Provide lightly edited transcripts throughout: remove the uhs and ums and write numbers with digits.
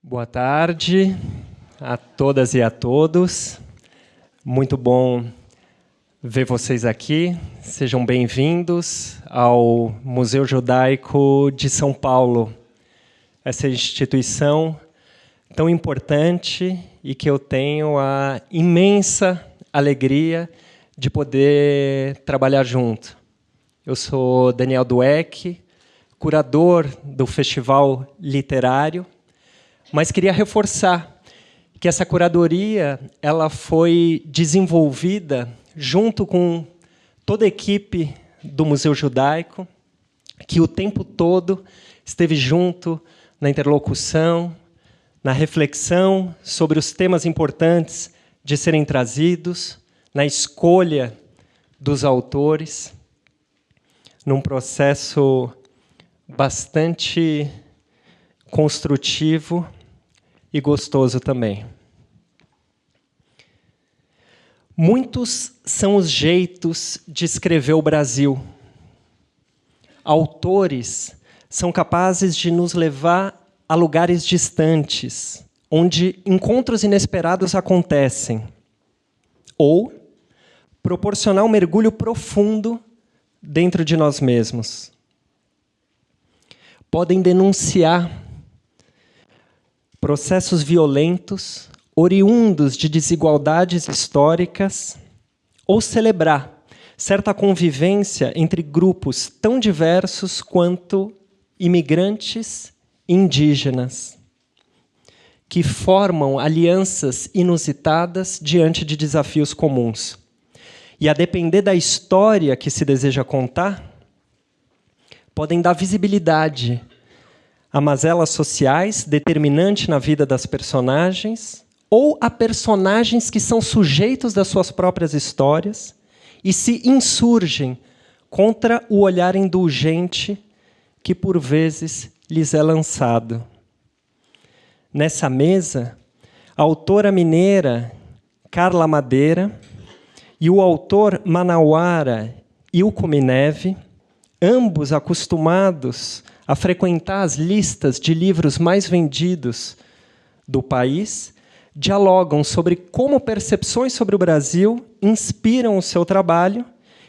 Boa tarde a todas e a todos. Muito bom ver vocês aqui. Sejam bem-vindos ao Museu Judaico de São Paulo. Essa instituição tão importante e que eu tenho a imensa alegria de poder trabalhar junto. Eu sou Daniel Dweck, curador do Festival Literário, mas queria reforçar que essa curadoria ela foi desenvolvida junto com toda a equipe do Museu Judaico, que o tempo todo esteve junto na interlocução, na reflexão sobre os temas importantes de serem trazidos, na escolha dos autores, num processo bastante construtivo e gostoso também. Muitos são os jeitos de escrever o Brasil. Autores são capazes de nos levar a lugares distantes, onde encontros inesperados acontecem, ou proporcionar um mergulho profundo dentro de nós mesmos. Podem denunciar processos violentos, oriundos de desigualdades históricas, ou celebrar certa convivência entre grupos tão diversos quanto imigrantes e indígenas, que formam alianças inusitadas diante de desafios comuns. E, a depender da história que se deseja contar, podem dar visibilidade a mazelas sociais determinantes na vida das personagens ou a personagens que são sujeitos das suas próprias histórias e se insurgem contra o olhar indulgente que, por vezes, lhes é lançado. Nessa mesa, a autora mineira Carla Madeira e o autor manauara Ilko Mineve, ambos acostumados a frequentar as listas de livros mais vendidos do país, dialogam sobre como percepções sobre o Brasil inspiram o seu trabalho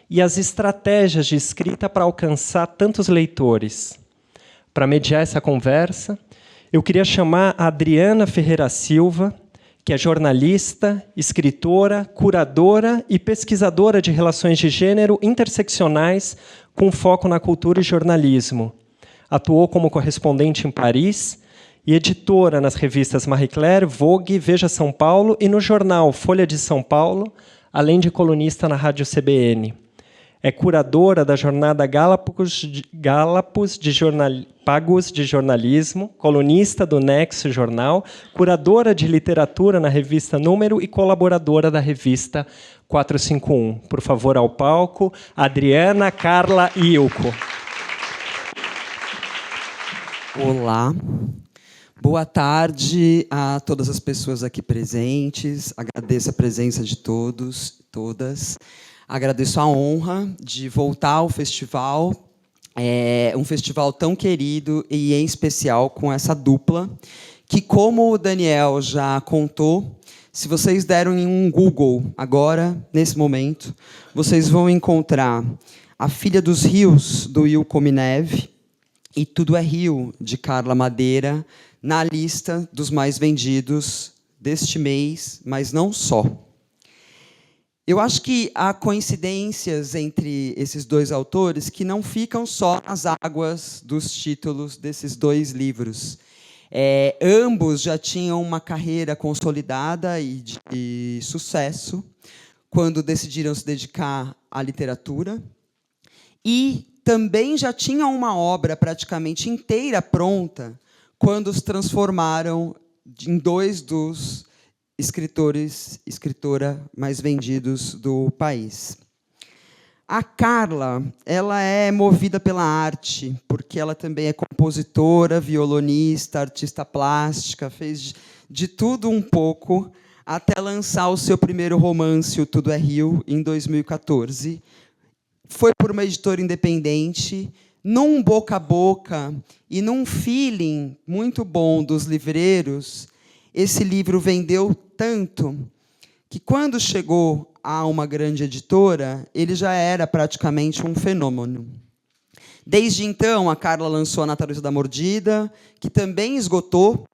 e as estratégias de escrita para alcançar tantos leitores. Para mediar essa conversa, eu queria chamar a Adriana Ferreira Silva, que é jornalista, escritora, curadora e pesquisadora de relações de gênero interseccionais com foco na cultura e jornalismo. Atuou como correspondente em Paris e editora nas revistas Marie Claire, Vogue, Veja São Paulo e no jornal Folha de São Paulo, além de colunista na Rádio CBN. É curadora da jornada Pagos de Jornalismo, colunista do Nexo Jornal, curadora de literatura na revista Número e colaboradora da revista 451. Por favor, ao palco, Adriana, Carla e Ilko. Olá, boa tarde a todas as pessoas aqui presentes. Agradeço a presença de todos e todas. Agradeço a honra de voltar ao festival, um festival tão querido e, em especial, com essa dupla, que, como o Daniel já contou, se vocês derem um Google agora, nesse momento, vocês vão encontrar A Filha dos Rios, do Ilko Mineve, e Tudo é Rio, de Carla Madeira, na lista dos mais vendidos deste mês, mas não só. Eu acho que há coincidências entre esses dois autores que não ficam só nas águas dos títulos desses dois livros. Ambos já tinham uma carreira consolidada e de sucesso quando decidiram se dedicar à literatura, e também já tinham uma obra praticamente inteira pronta quando os transformaram em dois dos escritora mais vendidos do país. A Carla, ela é movida pela arte, porque ela também é compositora, violonista, artista plástica, fez de tudo um pouco, até lançar o seu primeiro romance, O Tudo é Rio, em 2014. Foi por uma editora independente, num boca a boca e num feeling muito bom dos livreiros, esse livro vendeu tanto que, quando chegou a uma grande editora, ele já era praticamente um fenômeno. Desde então, a Carla lançou A Natureza da Mordida, que também esgotou,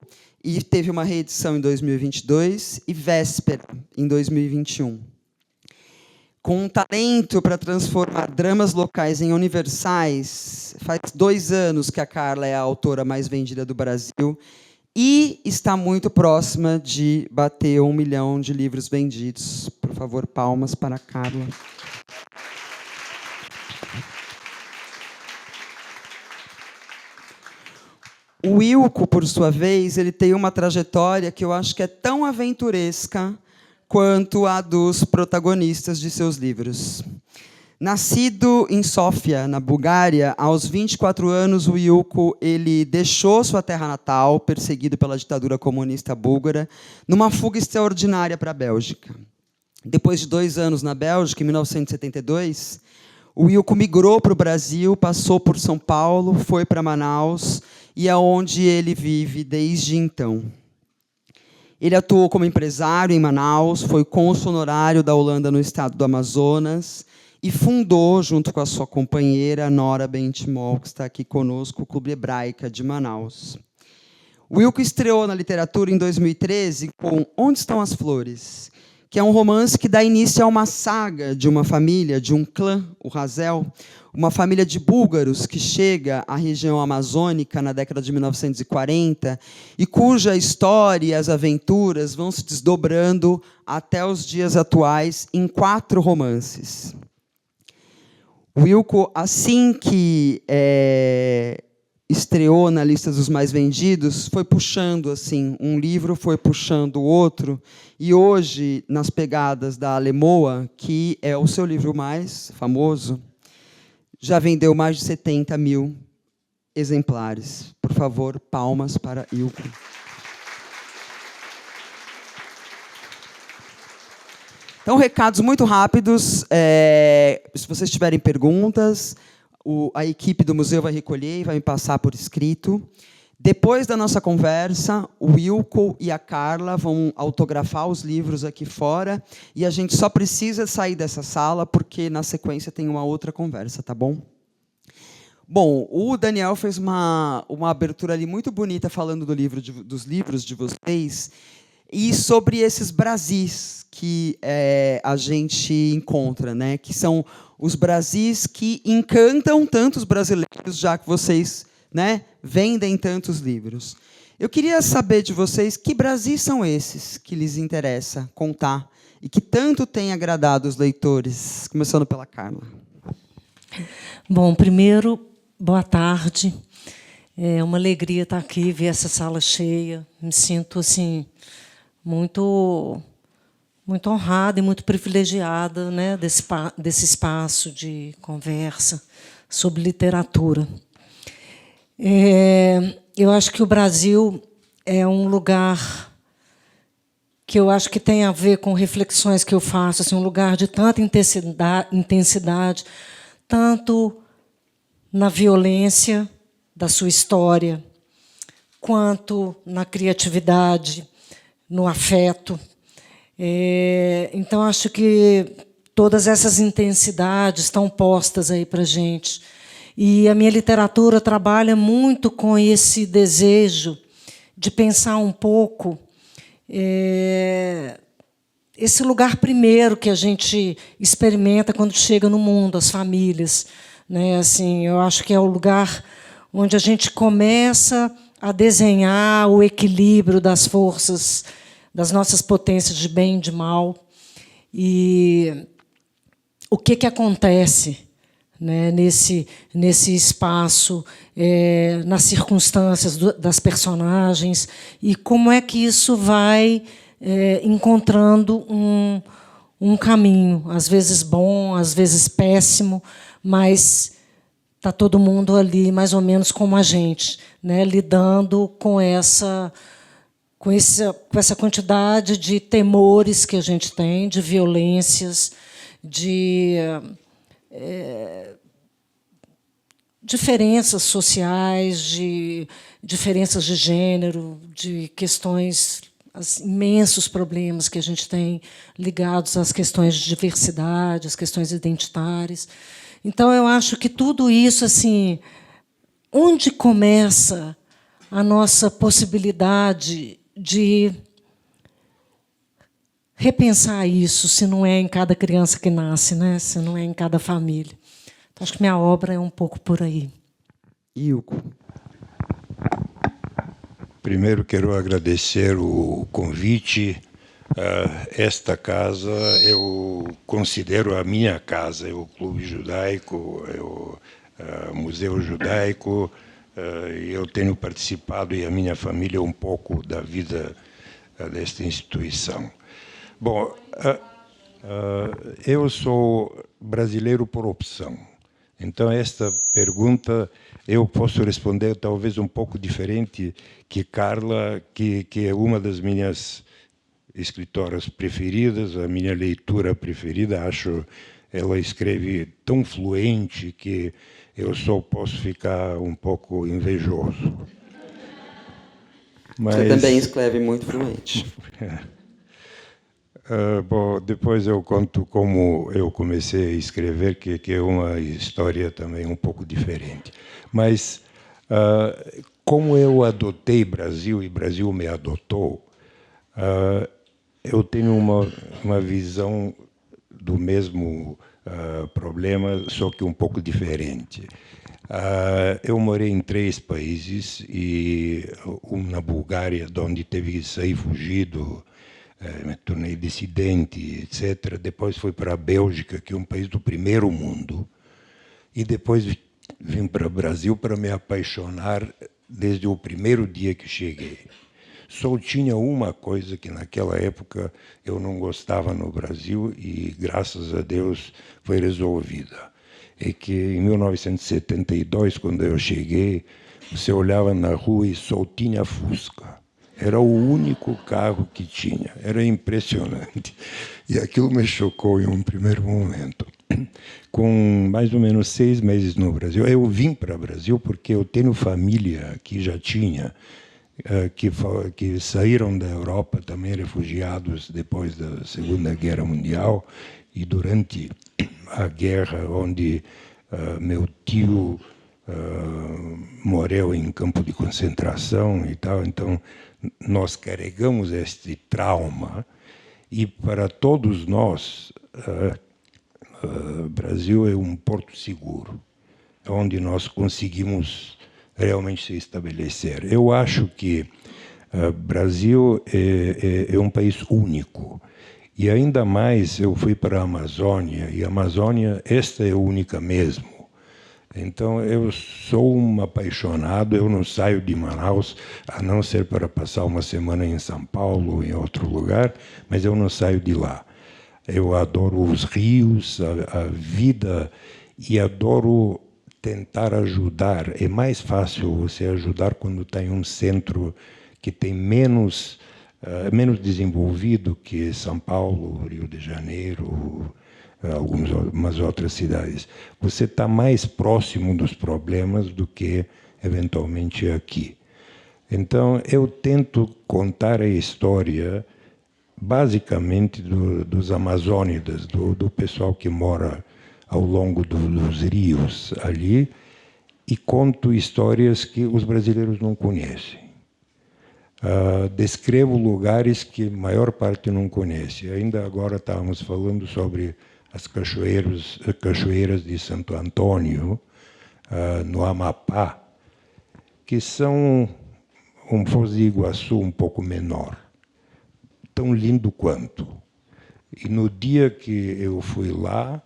e teve uma reedição em 2022, e Véspera, em 2021. Com um talento para transformar dramas locais em universais, faz 2 anos que a Carla é a autora mais vendida do Brasil e está muito próxima de bater 1 milhão de livros vendidos. Por favor, palmas para a Carla. O Wilco, por sua vez, ele tem uma trajetória que eu acho que é tão aventuresca quanto a dos protagonistas de seus livros. Nascido em Sófia, na Bulgária, aos 24 anos, o Wilco ele deixou sua terra natal, perseguido pela ditadura comunista búlgara, numa fuga extraordinária para a Bélgica. Depois de 2 anos na Bélgica, em 1972, o Wilco migrou para o Brasil, passou por São Paulo, foi para Manaus, e é onde ele vive desde então. Ele atuou como empresário em Manaus, foi cônsul honorário da Holanda no estado do Amazonas e fundou, junto com a sua companheira, Nora Bentimol, que está aqui conosco, o Clube Hebraica de Manaus. O Wilco estreou na literatura em 2013 com Onde Estão as Flores?, que é um romance que dá início a uma saga de uma família, de um clã, o Razel, uma família de búlgaros que chega à região amazônica na década de 1940 e cuja história e as aventuras vão se desdobrando até os dias atuais em 4 romances. O Wilco, assim que estreou na lista dos mais vendidos, foi puxando assim, um livro foi puxando o outro, e hoje, nas pegadas da Alemoa, que é o seu livro mais famoso, já vendeu mais de 70 mil exemplares. Por favor, palmas para Wilco. Então, recados muito rápidos. Se vocês tiverem perguntas, a equipe do museu vai recolher e vai me passar por escrito. Depois da nossa conversa, o Wilco e a Carla vão autografar os livros aqui fora, e a gente só precisa sair dessa sala, porque, na sequência, tem uma outra conversa, tá bom? Bom, o Daniel fez uma abertura ali muito bonita, falando dos livros de vocês, e sobre esses Brasis que a gente encontra, né? Que são os Brasis que encantam tantos brasileiros, já que vocês, né, vendem tantos livros. Eu queria saber de vocês que Brasis são esses que lhes interessa contar e que tanto têm agradado os leitores, começando pela Carla. Bom, primeiro, boa tarde. É uma alegria estar aqui, ver essa sala cheia. Me sinto assim muito honrada e muito privilegiada, né, desse espaço de conversa sobre literatura. Eu acho que o Brasil é um lugar que eu acho que tem a ver com reflexões que eu faço, assim, um lugar de tanta intensidade, tanto na violência da sua história, quanto na criatividade, no afeto. Então, acho que todas essas intensidades estão postas aí para a gente. E a minha literatura trabalha muito com esse desejo de pensar um pouco esse lugar primeiro que a gente experimenta quando chega no mundo, as famílias, né? Assim, eu acho que é o lugar onde a gente começa a desenhar o equilíbrio das forças, das nossas potências de bem e de mal. E o que acontece, né, nesse espaço, nas circunstâncias das personagens, e como é que isso vai encontrando um caminho, às vezes bom, às vezes péssimo, mas está todo mundo ali, mais ou menos como a gente, né, lidando com essa quantidade de temores que a gente tem, de violências, diferenças sociais, de diferenças de gênero, de questões, imensos problemas que a gente tem ligados às questões de diversidade, às questões identitárias. Então, eu acho que tudo isso, assim, onde começa a nossa possibilidade de repensar isso, se não é em cada criança que nasce, né? Se não é em cada família. Então, acho que minha obra é um pouco por aí. Ilco. Primeiro, quero agradecer o convite. Esta casa eu considero a minha casa, é o Clube Judaico, é o Museu Judaico. Eu tenho participado, e a minha família, um pouco da vida desta instituição. Bom, eu sou brasileiro por opção. Então, esta pergunta eu posso responder talvez um pouco diferente que Carla, que é uma das minhas escritoras preferidas, a minha leitura preferida. Acho ela escreve tão fluente que eu só posso ficar um pouco invejoso. Mas você também escreve muito fluente. Bom, depois eu conto como eu comecei a escrever, que é uma história também um pouco diferente. Mas como eu adotei Brasil e Brasil me adotou, eu tenho uma visão do mesmo problema, só que um pouco diferente. Eu morei em 3 países, e na Bulgária, de onde teve que sair fugido, me tornei dissidente, etc. Depois fui para a Bélgica, que é um país do primeiro mundo, e depois vim para o Brasil para me apaixonar desde o primeiro dia que cheguei. Só tinha uma coisa que naquela época eu não gostava no Brasil, e graças a Deus foi resolvida. É que em 1972, quando eu cheguei, você olhava na rua e só tinha Fusca. Era o único carro que tinha. Era impressionante. E aquilo me chocou em um primeiro momento. Com mais ou menos 6 meses no Brasil, eu vim para o Brasil porque eu tenho família que já tinha, que saíram da Europa também, refugiados depois da Segunda Guerra Mundial, e durante a guerra, onde meu tio morreu em campo de concentração e tal. Então, nós carregamos este trauma, e para todos nós, o Brasil é um porto seguro, onde nós conseguimos realmente se estabelecer. Eu acho que o Brasil é um país único, e ainda mais eu fui para a Amazônia, e a Amazônia, esta é única mesmo. Então, eu sou um apaixonado, eu não saio de Manaus, a não ser para passar uma semana em São Paulo ou em outro lugar, mas eu não saio de lá. Eu adoro os rios, a vida, e adoro tentar ajudar. É mais fácil você ajudar quando está em um centro que tem menos desenvolvido que São Paulo, Rio de Janeiro, algumas outras cidades. Você está mais próximo dos problemas do que, eventualmente, aqui. Então, eu tento contar a história, basicamente, dos amazônidas, do pessoal que mora ao longo dos rios ali, e conto histórias que os brasileiros não conhecem. Descrevo lugares que a maior parte não conhece. Ainda agora estávamos falando sobre as cachoeiras de Santo Antônio, no Amapá, que são um Foz do Iguaçu um pouco menor, tão lindo quanto. E no dia que eu fui lá,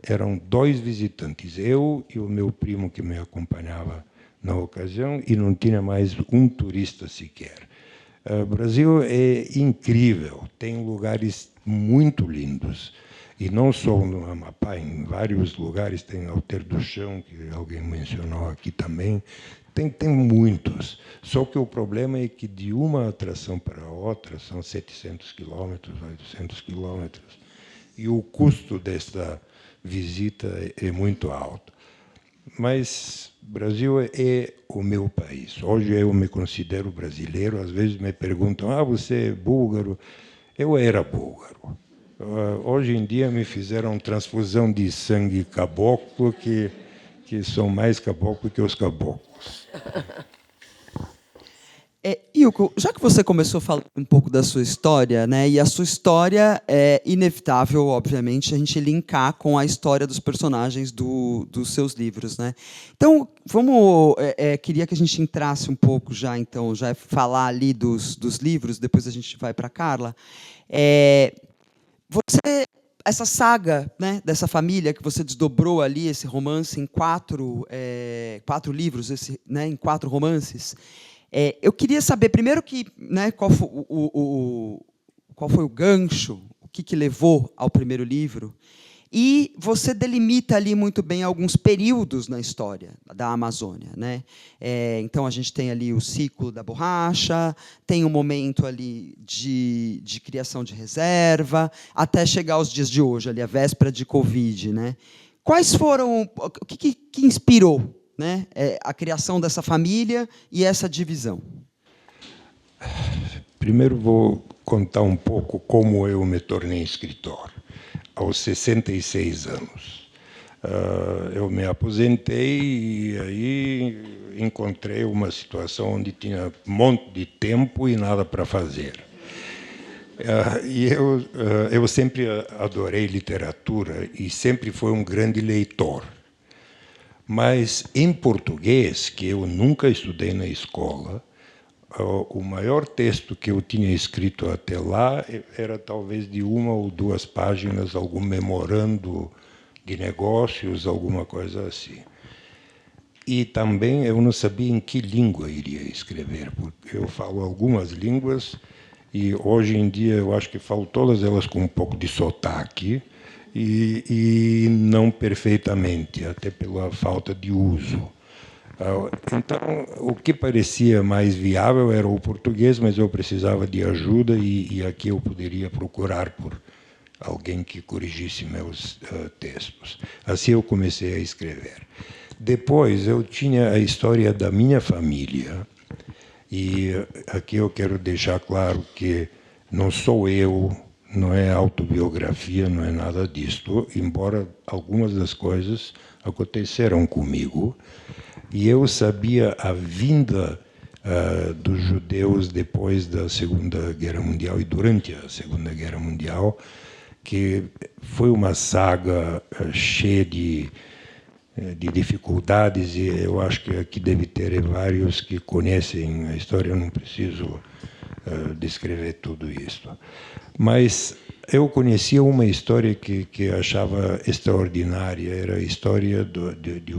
eram 2 visitantes, eu e o meu primo que me acompanhava na ocasião, e não tinha mais um turista sequer. O Brasil é incrível, tem lugares muito lindos. E não só no Amapá, em vários lugares, tem Alter do Chão, que alguém mencionou aqui também, tem muitos. Só que o problema é que de uma atração para outra são 700 quilômetros, 800 quilômetros, e o custo desta visita é muito alto. mas o Brasil é o meu país. Hoje eu me considero brasileiro. Às vezes me perguntam: você é búlgaro? Eu era búlgaro. Hoje em dia me fizeram transfusão de sangue caboclo, que são mais caboclo que os caboclos. Ilko, já que você começou a falar um pouco da sua história, né, e a sua história é inevitável, obviamente, a gente linkar com a história dos personagens dos seus livros, né? Então, queria que a gente entrasse um pouco já falar ali dos livros, depois a gente vai para a Carla. Essa saga, né, dessa família que você desdobrou ali, esse romance em quatro livros, né, em 4 romances. Eu queria saber, primeiro, né, qual foi o gancho, o que levou ao primeiro livro, e você delimita ali muito bem alguns períodos na história da Amazônia, né? Então, a gente tem ali o ciclo da borracha, tem um momento ali de criação de reserva, até chegar aos dias de hoje, ali, a véspera de Covid, né? Quais foram... O que inspirou, né, a criação dessa família e essa divisão? Primeiro vou contar um pouco como eu me tornei escritor. Aos 66 anos. Eu me aposentei e aí encontrei uma situação onde tinha um monte de tempo e nada para fazer. E eu sempre adorei literatura e sempre fui um grande leitor. Mas, em português, que eu nunca estudei na escola, o maior texto que eu tinha escrito até lá era talvez de 1 ou 2 páginas, algum memorando de negócios, alguma coisa assim. E também eu não sabia em que língua iria escrever, porque eu falo algumas línguas e, hoje em dia, eu acho que falo todas elas com um pouco de sotaque, e não perfeitamente, até pela falta de uso. Então, o que parecia mais viável era o português, mas eu precisava de ajuda e aqui eu poderia procurar por alguém que corrigisse meus textos. Assim eu comecei a escrever. Depois eu tinha a história da minha família, e aqui eu quero deixar claro que não sou eu, não é autobiografia, não é nada disto, embora algumas das coisas aconteceram comigo. E eu sabia a vinda dos judeus depois da Segunda Guerra Mundial e durante a Segunda Guerra Mundial, que foi uma saga cheia de dificuldades, e eu acho que aqui deve ter vários que conhecem a história, eu não preciso descrever tudo isso. Mas eu conhecia uma história que achava extraordinária, era a história de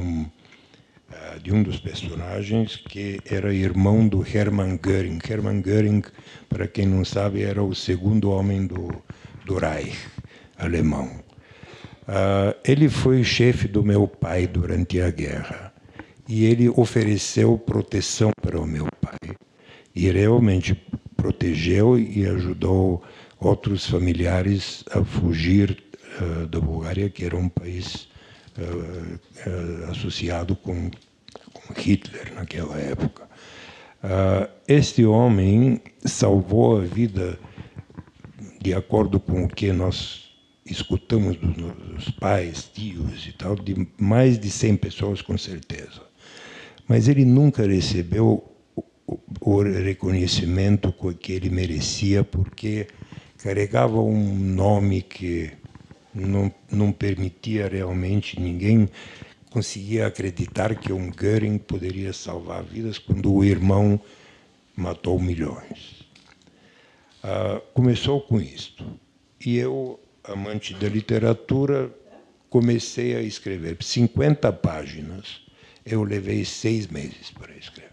um dos personagens que era irmão do Hermann Göring. Hermann Göring, para quem não sabe, era o segundo homem do Reich alemão. Ele foi chefe do meu pai durante a guerra e ele ofereceu proteção para o meu pai. E realmente protegeu e ajudou outros familiares a fugir da Bulgária, que era um país associado com Hitler naquela época. Este homem salvou a vida, de acordo com o que nós escutamos dos pais, tios e tal, de mais de 100 pessoas, com certeza. Mas ele nunca recebeu o reconhecimento que ele merecia, porque carregava um nome que não permitia realmente, ninguém conseguia acreditar que um Göring poderia salvar vidas quando o irmão matou milhões. Começou com isto. E eu, amante da literatura, comecei a escrever 50 páginas. Eu levei 6 meses para escrever.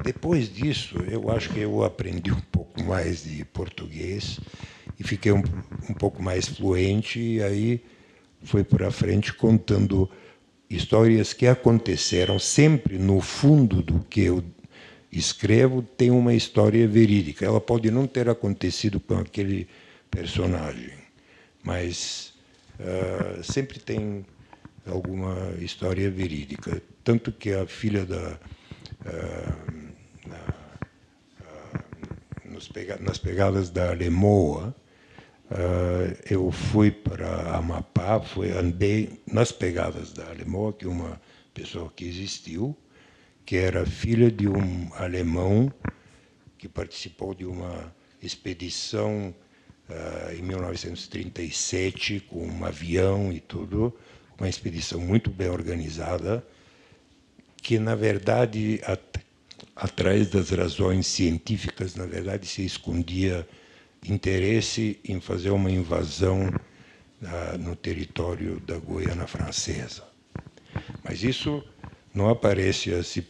Depois disso, eu acho que eu aprendi um pouco mais de português e fiquei um pouco mais fluente, e aí fui para frente contando histórias que aconteceram. Sempre no fundo do que eu escrevo tem uma história verídica. Ela pode não ter acontecido com aquele personagem, mas sempre tem alguma história verídica. Tanto que a filha nas pegadas da Alemoa, eu fui para Amapá, andei nas pegadas da Alemoa, que é uma pessoa que existiu, que era filha de um alemão que participou de uma expedição em 1937, com um avião e tudo, uma expedição muito bem organizada, que, na verdade, atrás das razões científicas, na verdade, se escondia interesse em fazer uma invasão no território da Guiana Francesa. Mas isso não aparece assim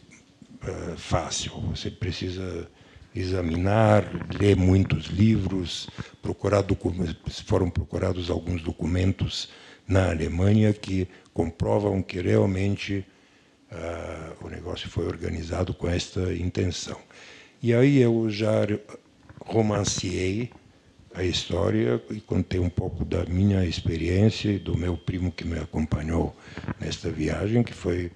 fácil. Você precisa examinar, ler muitos livros, foram procurados alguns documentos na Alemanha que comprovam que realmente o negócio foi organizado com esta intenção. E aí eu já romanciei a história e contei um pouco da minha experiência e do meu primo que me acompanhou nesta viagem, que foi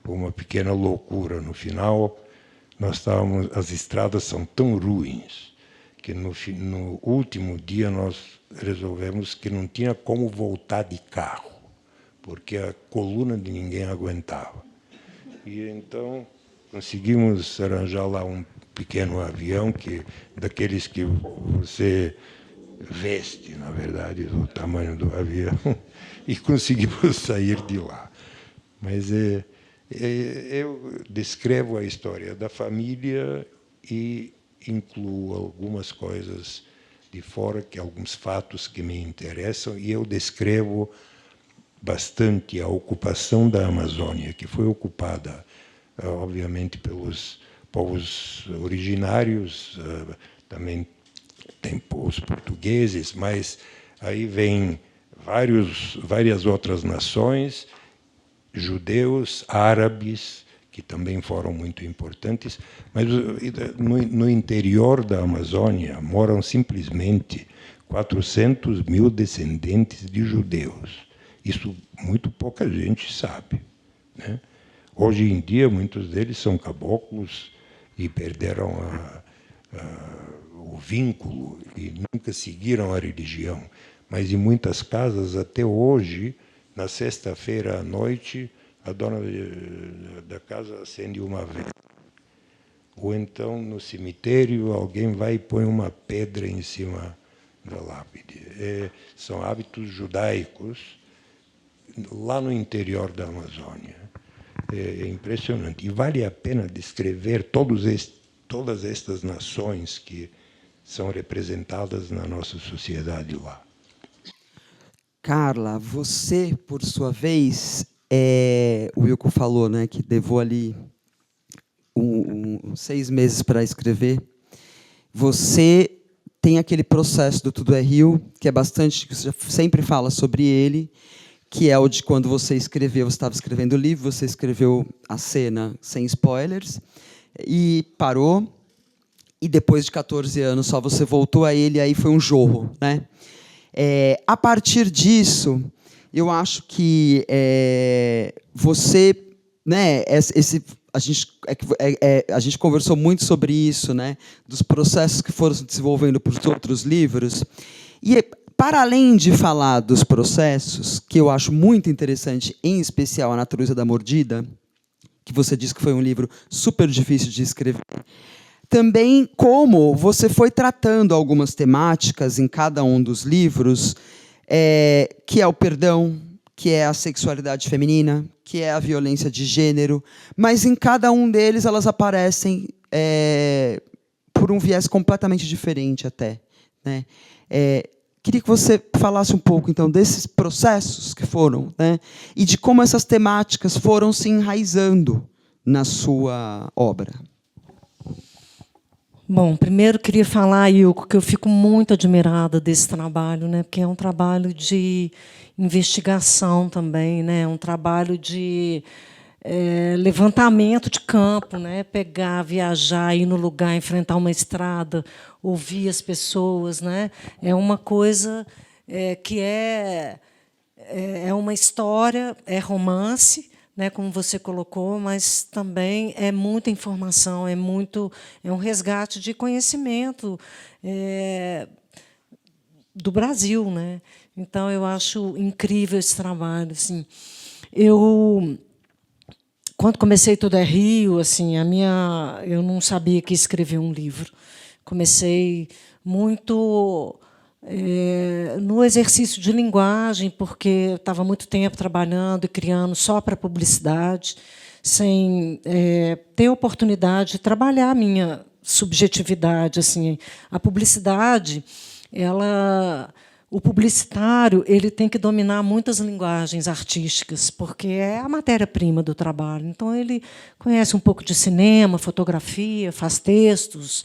uma pequena loucura. No final, as estradas são tão ruins que no último dia nós resolvemos que não tinha como voltar de carro, porque a coluna de ninguém aguentava. E então conseguimos arranjar lá um pequeno avião, daqueles que você veste, na verdade, do tamanho do avião, e conseguimos sair de lá. Mas eu descrevo a história da família e incluo algumas coisas de fora, alguns fatos que me interessam, e eu descrevo bastante a ocupação da Amazônia, que foi ocupada, obviamente, pelos povos originários, também tem os portugueses, mas aí vem várias outras nações, judeus, árabes, que também foram muito importantes, mas no interior da Amazônia moram simplesmente 400 mil descendentes de judeus. Isso muito pouca gente sabe, né? Hoje em dia, muitos deles são caboclos e perderam o vínculo e nunca seguiram a religião. Mas, em muitas casas, até hoje, na sexta-feira à noite, a dona da casa acende uma vela. Ou então, no cemitério, alguém vai e põe uma pedra em cima da lápide. São hábitos judaicos lá no interior da Amazônia. É impressionante. E vale a pena descrever todas estas nações que são representadas na nossa sociedade lá. Carla, você, por sua vez, o Wilco falou, né, que levou ali 6 meses para escrever. Você tem aquele processo do Tudo é Rio, que é bastante, que você sempre fala sobre ele, que é o de quando você escreveu, você estava escrevendo o livro, você escreveu a cena sem spoilers, e parou, e depois de 14 anos só você voltou a ele, e aí foi um jorro, né? A partir disso, eu acho que você, né, a gente conversou muito sobre isso, né, dos processos que foram se desenvolvendo para os outros livros, e para além de falar dos processos, que eu acho muito interessante, em especial A Natureza da Mordida, que você disse que foi um livro super difícil de escrever, também como você foi tratando algumas temáticas em cada um dos livros, que é o perdão, que é a sexualidade feminina, que é a violência de gênero, mas em cada um deles elas aparecem por um viés completamente diferente até, né? Queria que você falasse um pouco, então, desses processos que foram, né, e de como essas temáticas foram se enraizando na sua obra. Bom, primeiro queria falar, Ilko, que eu fico muito admirada desse trabalho, né, porque é um trabalho de investigação também, né, um trabalho de levantamento de campo, né, pegar, viajar, ir no lugar, enfrentar uma estrada, ouvir as pessoas, né, é uma coisa que é uma história, é romance, né, como você colocou, mas também é muita informação, é um resgate de conhecimento do Brasil, né? Então eu acho incrível esse trabalho, assim. Quando comecei Tudo é Rio, assim, eu não sabia que ia escrever um livro. Comecei muito no exercício de linguagem, porque eu estava muito tempo trabalhando e criando só para publicidade, sem ter oportunidade de trabalhar a minha subjetividade. Assim, a publicidade, o publicitário, ele tem que dominar muitas linguagens artísticas, porque é a matéria-prima do trabalho. Então, ele conhece um pouco de cinema, fotografia, faz textos,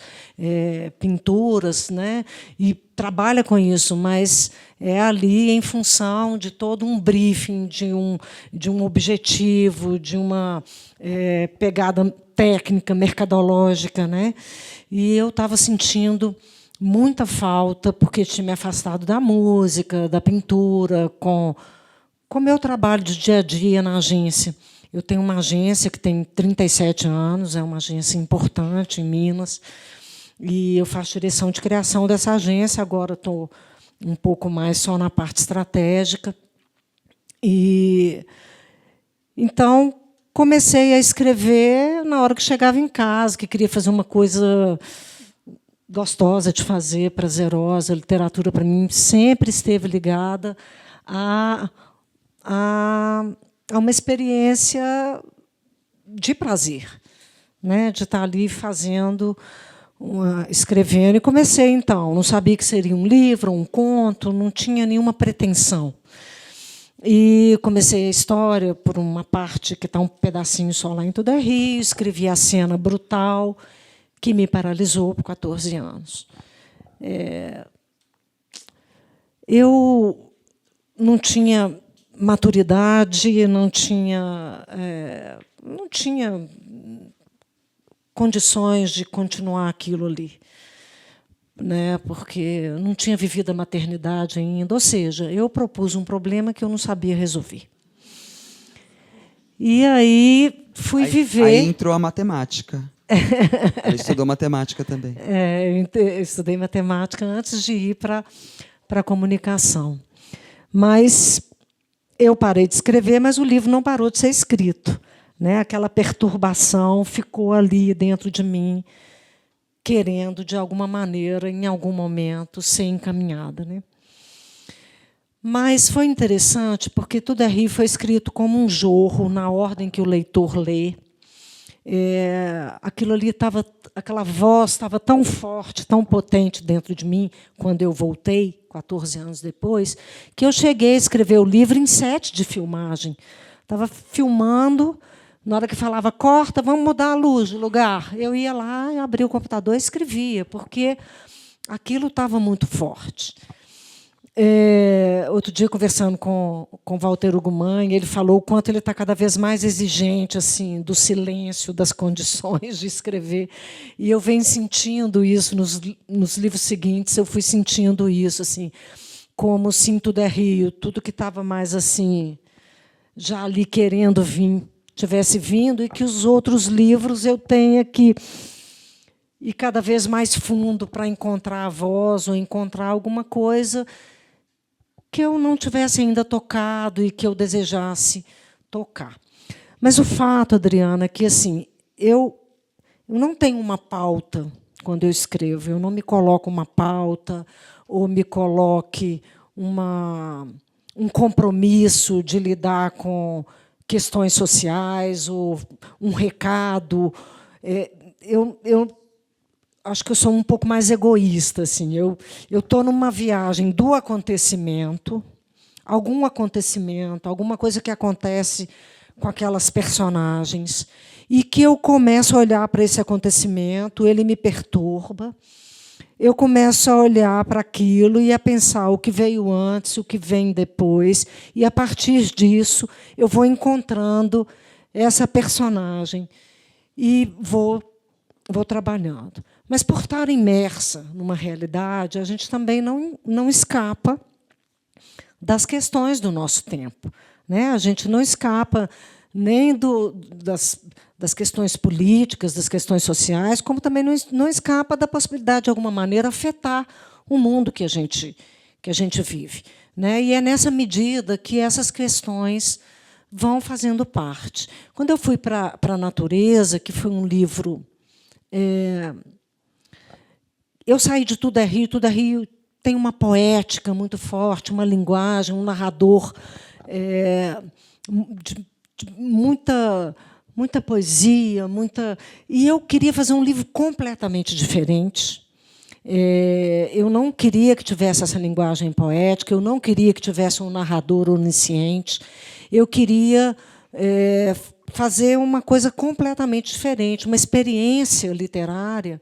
pinturas, né? E trabalha com isso, mas é ali em função de todo um briefing, de um objetivo, de uma pegada técnica, mercadológica, né? E eu estava sentindo muita falta, porque tinha me afastado da música, da pintura, com o meu trabalho de dia a dia na agência. Eu tenho uma agência que tem 37 anos, é uma agência importante em Minas, e eu faço direção de criação dessa agência. Agora estou um pouco mais só na parte estratégica. E então comecei a escrever na hora que chegava em casa, que queria fazer uma coisa gostosa de fazer, prazerosa. A literatura, para mim, sempre esteve ligada a uma experiência de prazer, né? De estar ali fazendo, escrevendo. E comecei, então. Não sabia que seria um livro, um conto, não tinha nenhuma pretensão. E comecei a história por uma parte que está um pedacinho só lá em Tudo é Rio, escrevi a cena brutal, que me paralisou por 14 anos. Eu não tinha maturidade, não tinha condições de continuar aquilo ali, né? Porque não tinha vivido a maternidade ainda. Ou seja, eu propus um problema que eu não sabia resolver. E aí fui viver. Aí entrou a matemática. Ela estudou matemática também. Eu estudei matemática antes de ir para a comunicação. Mas eu parei de escrever, mas o livro não parou de ser escrito, né? Aquela perturbação ficou ali dentro de mim, querendo, de alguma maneira, em algum momento, ser encaminhada, né? Mas foi interessante, porque Tudo é Rio foi escrito como um jorro, na ordem que o leitor lê. Aquilo ali aquela voz estava tão forte, tão potente dentro de mim, quando eu voltei, 14 anos depois, que eu cheguei a escrever o livro em set de filmagem. Estava filmando, na hora que falava, corta, vamos mudar a luz de lugar. Eu ia lá, abria o computador e escrevia, porque aquilo estava muito forte. Outro dia, conversando com Walter Ugumãe, ele falou o quanto ele está cada vez mais exigente, assim, do silêncio, das condições de escrever. E eu venho sentindo isso nos livros seguintes. Eu fui sentindo isso, assim, como sim, Tudo é Rio, tudo que estava mais assim, já ali querendo vir, tivesse vindo, e que os outros livros eu tenha que ir cada vez mais fundo para encontrar a voz ou encontrar alguma coisa que eu não tivesse ainda tocado e que eu desejasse tocar. Mas o fato, Adriana, é que assim, eu não tenho uma pauta quando eu escrevo. Eu não me coloco uma pauta ou me coloque um compromisso de lidar com questões sociais ou um recado. Eu acho que eu sou um pouco mais egoísta, assim. Eu estou numa viagem do acontecimento, alguma coisa que acontece com aquelas personagens, e que eu começo a olhar para esse acontecimento, ele me perturba, eu começo a olhar para aquilo e a pensar o que veio antes, o que vem depois, e, a partir disso, eu vou encontrando essa personagem e vou trabalhando. Mas, por estar imersa numa realidade, a gente também não escapa das questões do nosso tempo, né? A gente não escapa nem das questões políticas, das questões sociais, como também não escapa da possibilidade, de alguma maneira, afetar o mundo que a gente vive, né? E é nessa medida que essas questões vão fazendo parte. Quando eu fui para a Natureza, que foi um livro... eu saí de Tudo é Rio. Tudo é Rio tem uma poética muito forte, uma linguagem, um narrador de muita poesia, e eu queria fazer um livro completamente diferente. Eu não queria que tivesse essa linguagem poética, eu não queria que tivesse um narrador onisciente, eu queria fazer uma coisa completamente diferente, uma experiência literária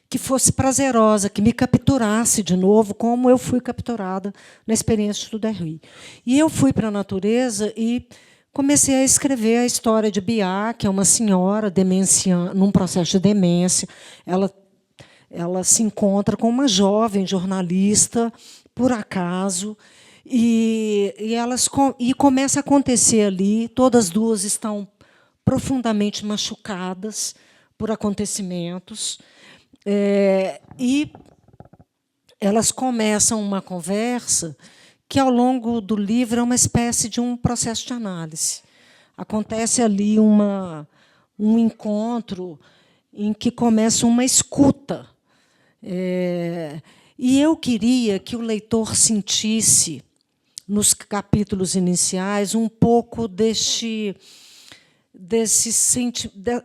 que fosse prazerosa, que me capturasse de novo, como eu fui capturada na experiência de Tudo é Rio. E eu fui para a Natureza e comecei a escrever a história de Biá, que é uma senhora demenciana, num processo de demência. Ela se encontra com uma jovem jornalista, por acaso, e começa a acontecer ali. Todas as duas estão profundamente machucadas por acontecimentos, e elas começam uma conversa que, ao longo do livro, é uma espécie de um processo de análise. Acontece ali um encontro em que começa uma escuta. E eu queria que o leitor sentisse, nos capítulos iniciais, um pouco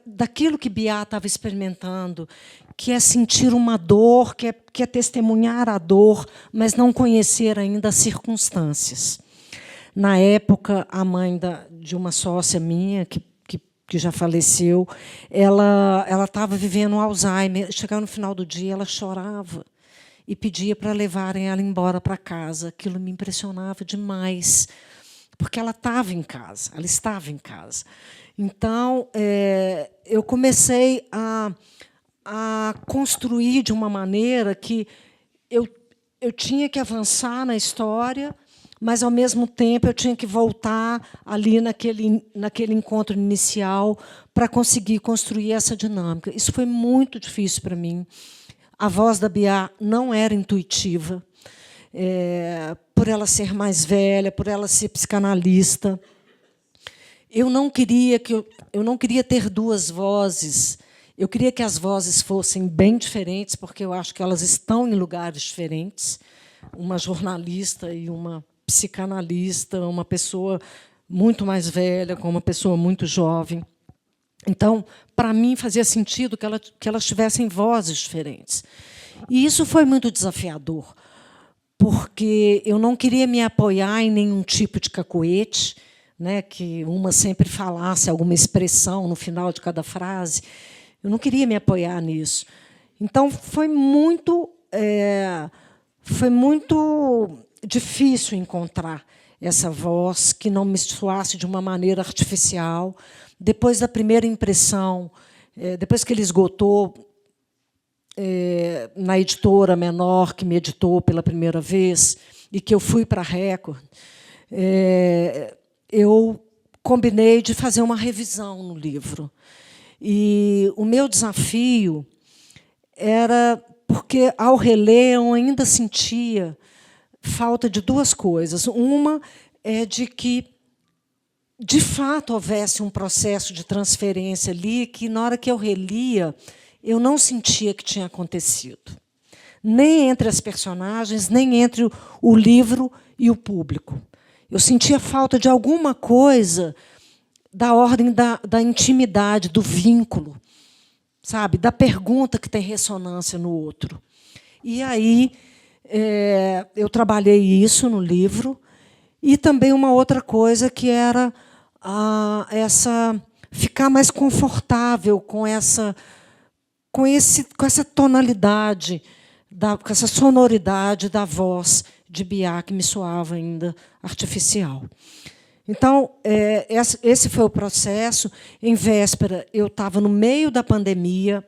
daquilo que Biá estava experimentando, que é sentir uma dor, que é testemunhar a dor, mas não conhecer ainda as circunstâncias. Na época, a mãe de uma sócia minha, que já faleceu, ela estava vivendo Alzheimer. Chegava no final do dia, ela chorava e pedia para levarem ela embora para casa. Aquilo me impressionava demais, porque ela estava em casa, ela estava em casa. Então, eu comecei a construir de uma maneira que eu tinha que avançar na história, mas, ao mesmo tempo, eu tinha que voltar ali naquele encontro inicial para conseguir construir essa dinâmica. Isso foi muito difícil para mim. A voz da Biá não era intuitiva, por ela ser mais velha, por ela ser psicanalista. Eu não queria ter duas vozes. Eu queria que as vozes fossem bem diferentes, porque eu acho que elas estão em lugares diferentes. Uma jornalista e uma psicanalista, uma pessoa muito mais velha com uma pessoa muito jovem. Então, para mim, fazia sentido que elas tivessem vozes diferentes. E isso foi muito desafiador, porque eu não queria me apoiar em nenhum tipo de cacoete, né, que uma sempre falasse alguma expressão no final de cada frase. Eu não queria me apoiar nisso. Então, foi muito difícil encontrar essa voz que não me soasse de uma maneira artificial. Depois da primeira impressão, depois que ele esgotou na editora menor que me editou pela primeira vez e que eu fui para a Record, eu combinei de fazer uma revisão no livro. E o meu desafio era porque, ao reler, eu ainda sentia falta de duas coisas. Uma é de que, de fato, houvesse um processo de transferência ali que, na hora que eu relia, eu não sentia que tinha acontecido. Nem entre as personagens, nem entre o livro e o público. Eu sentia falta de alguma coisa da ordem da intimidade, do vínculo, sabe, da pergunta que tem ressonância no outro. E aí eu trabalhei isso no livro, e também uma outra coisa que era ficar mais confortável com essa tonalidade, com essa sonoridade da voz de Biá, que me soava ainda artificial. Então, esse foi o processo. Em véspera, eu estava no meio da pandemia,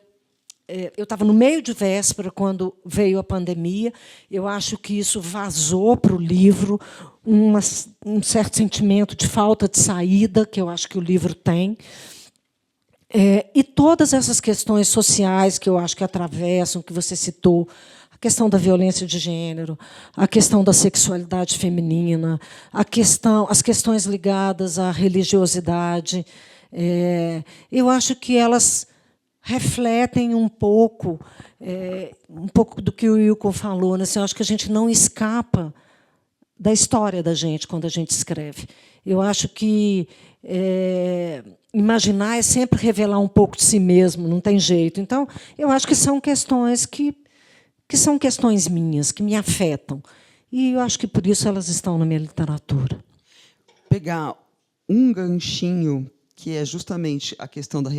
eu estava no meio de véspera, quando veio a pandemia. Eu acho que isso vazou para o livro um certo sentimento de falta de saída, que eu acho que o livro tem. E todas essas questões sociais que eu acho que atravessam, que você citou, a questão da violência de gênero, a questão da sexualidade feminina, as questões ligadas à religiosidade, eu acho que elas refletem um pouco do que o Wilco falou. Né? Assim, eu acho que a gente não escapa da história da gente quando a gente escreve. Eu acho que imaginar é sempre revelar um pouco de si mesmo, não tem jeito. Então, eu acho que são questões que são questões minhas, que me afetam. E eu acho que por isso elas estão na minha literatura. Pegar um ganchinho, que é justamente a questão da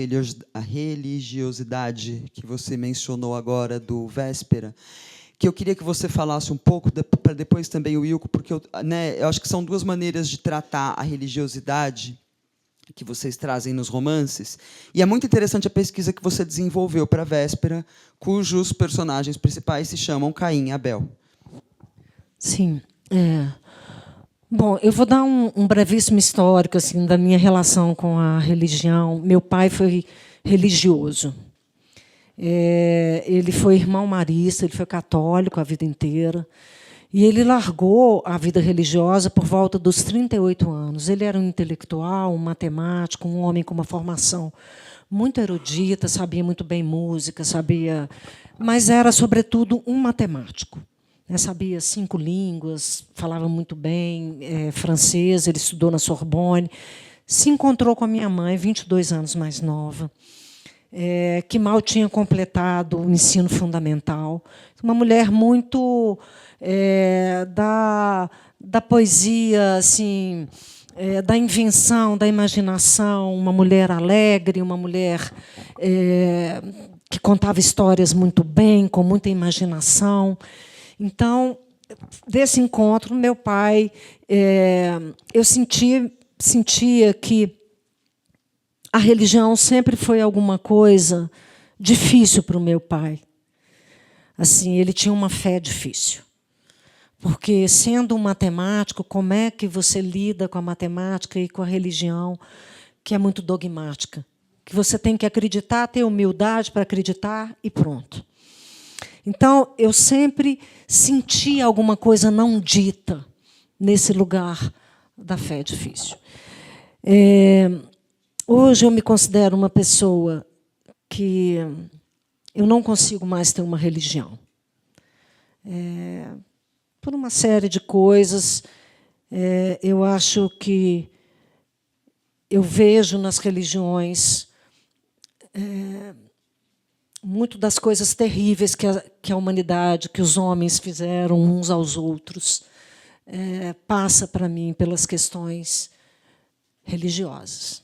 religiosidade que você mencionou agora, do Véspera, que eu queria que você falasse um pouco, para depois também o Wilco, porque eu acho que são duas maneiras de tratar a religiosidade que vocês trazem nos romances. E é muito interessante a pesquisa que você desenvolveu para a Véspera, cujos personagens principais se chamam Caim e Abel. Sim. Bom, eu vou dar um brevíssimo histórico assim, da minha relação com a religião. Meu pai foi religioso. Ele foi irmão marista, ele foi católico a vida inteira. E ele largou a vida religiosa por volta dos 38 anos. Ele era um intelectual, um matemático, um homem com uma formação muito erudita, sabia muito bem música, mas era, sobretudo, um matemático. Sabia 5 línguas, falava muito bem francês, ele estudou na Sorbonne. Se encontrou com a minha mãe, 22 anos mais nova, que mal tinha completado o ensino fundamental. Uma mulher muito da poesia, assim, da invenção, da imaginação, uma mulher alegre, uma mulher que contava histórias muito bem, com muita imaginação. Então, desse encontro, meu pai, eu sentia que a religião sempre foi alguma coisa difícil para o meu pai. Assim, ele tinha uma fé difícil. Porque, sendo um matemático, como é que você lida com a matemática e com a religião, que é muito dogmática? Que você tem que acreditar, ter humildade para acreditar e pronto. Então, eu sempre senti alguma coisa não dita nesse lugar da fé difícil. Hoje eu me considero uma pessoa que eu não consigo mais ter uma religião. Por uma série de coisas, eu acho que eu vejo nas religiões muito das coisas terríveis que a humanidade, que os homens fizeram uns aos outros, passa para mim pelas questões religiosas.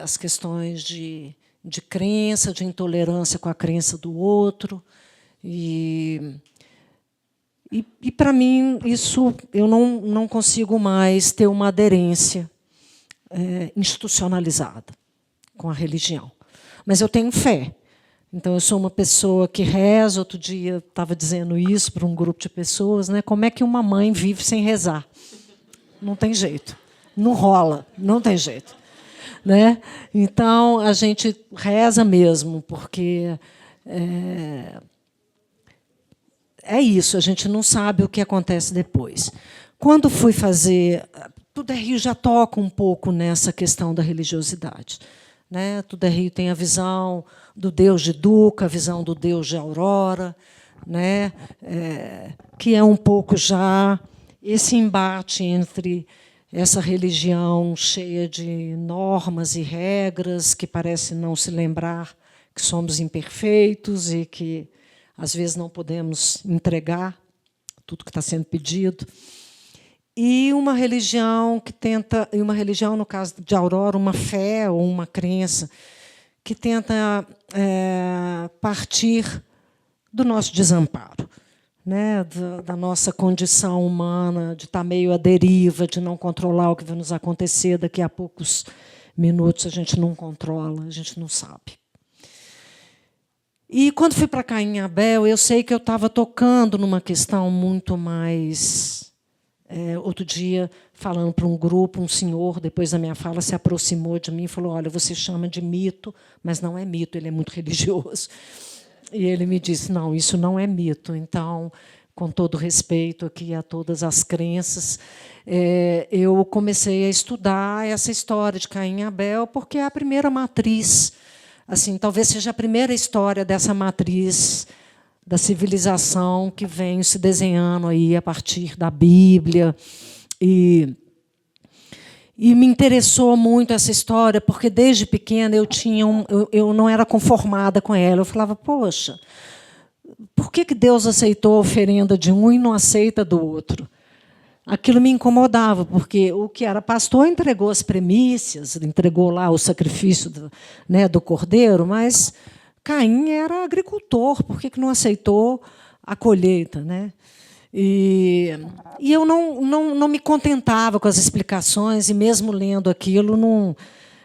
As questões de crença, de intolerância com a crença do outro. E para mim, isso eu não consigo mais ter uma aderência institucionalizada com a religião. Mas eu tenho fé. Então, eu sou uma pessoa que reza. Outro dia eu estava dizendo isso para um grupo de pessoas. Como é que uma mãe vive sem rezar? Não tem jeito. Não rola, não tem jeito. Então, a gente reza mesmo, porque é isso, a gente não sabe o que acontece depois. Quando fui fazer... Tudo é Rio já toca um pouco nessa questão da religiosidade. Tudo é Rio tem a visão do Deus de Duca, a visão do Deus de Aurora, que é um pouco já esse embate entre essa religião cheia de normas e regras, que parece não se lembrar que somos imperfeitos e que, às vezes, não podemos entregar tudo que está sendo pedido. E uma religião que tenta, e uma religião, no caso de Aurora, uma fé ou uma crença, que tenta partir do nosso desamparo, da nossa condição humana, de estar meio à deriva, de não controlar o que vai nos acontecer. Daqui a poucos minutos a gente não controla, a gente não sabe. E quando fui para Caim e Abel, eu sei que eu estava tocando numa questão muito mais... outro dia, falando para um grupo, um senhor, depois da minha fala, se aproximou de mim e falou: olha, você chama de mito, mas não é mito, ele é muito religioso. E ele me disse: não, isso não é mito. Então, com todo respeito aqui a todas as crenças, eu comecei a estudar essa história de Caim e Abel, porque é a primeira matriz, assim, talvez seja a primeira história dessa matriz da civilização que vem se desenhando aí a partir da Bíblia. E me interessou muito essa história, porque desde pequena eu não era conformada com ela. Eu falava: poxa, por que Deus aceitou a oferenda de um e não aceita do outro? Aquilo me incomodava, porque o que era pastor entregou as primícias, entregou lá o sacrifício do cordeiro, mas Caim era agricultor, por que não aceitou a colheita, né? E eu não me contentava com as explicações, e mesmo lendo aquilo,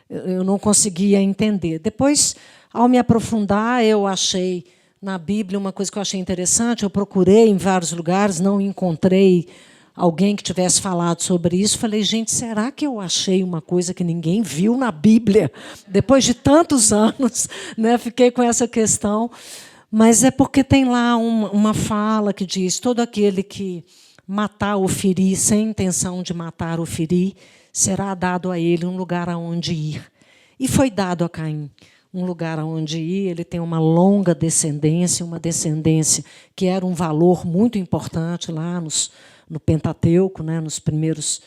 eu não conseguia entender. Depois, ao me aprofundar, eu achei na Bíblia uma coisa que eu achei interessante. Eu procurei em vários lugares, não encontrei alguém que tivesse falado sobre isso. Falei: gente, será que eu achei uma coisa que ninguém viu na Bíblia? Depois de tantos anos, né, fiquei com essa questão. Mas é porque tem lá uma fala que diz: todo aquele que matar ou ferir sem intenção de matar ou ferir, será dado a ele um lugar aonde ir. E foi dado a Caim um lugar aonde ir. Ele tem uma longa descendência, uma descendência que era um valor muito importante lá no Pentateuco, né, nos primeiros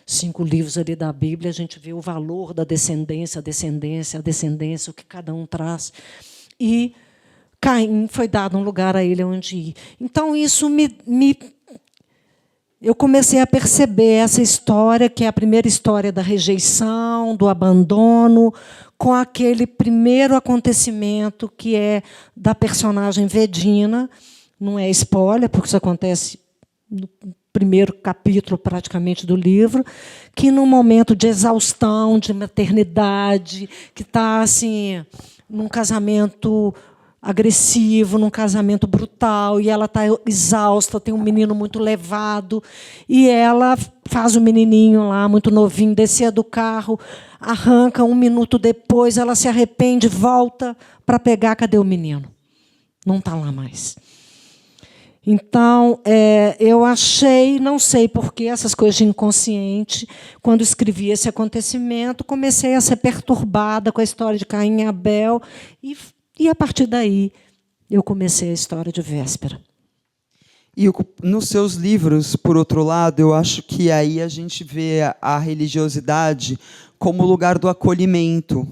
5 livros ali da Bíblia. A gente vê o valor da descendência, o que cada um traz. E Caim foi dado um lugar a ele onde ir. Então, isso eu comecei a perceber essa história, que é a primeira história da rejeição, do abandono, com aquele primeiro acontecimento, que é da personagem Vedina. Não é spoiler, porque isso acontece no primeiro capítulo, praticamente, do livro, que, num momento de exaustão, de maternidade, que está assim, num casamento agressivo, num casamento brutal, e ela está exausta, tem um menino muito levado, e ela faz o menininho lá, muito novinho, descer do carro, arranca, 1 minuto depois, ela se arrepende, volta para pegar. Cadê o menino? Não está lá mais. Então, eu achei, não sei por que, essas coisas de inconsciente, quando escrevi esse acontecimento, comecei a ser perturbada com a história de Caim e Abel, e, a partir daí, eu comecei a história de Véspera. E nos seus livros, por outro lado, eu acho que aí a gente vê a religiosidade como o lugar do acolhimento,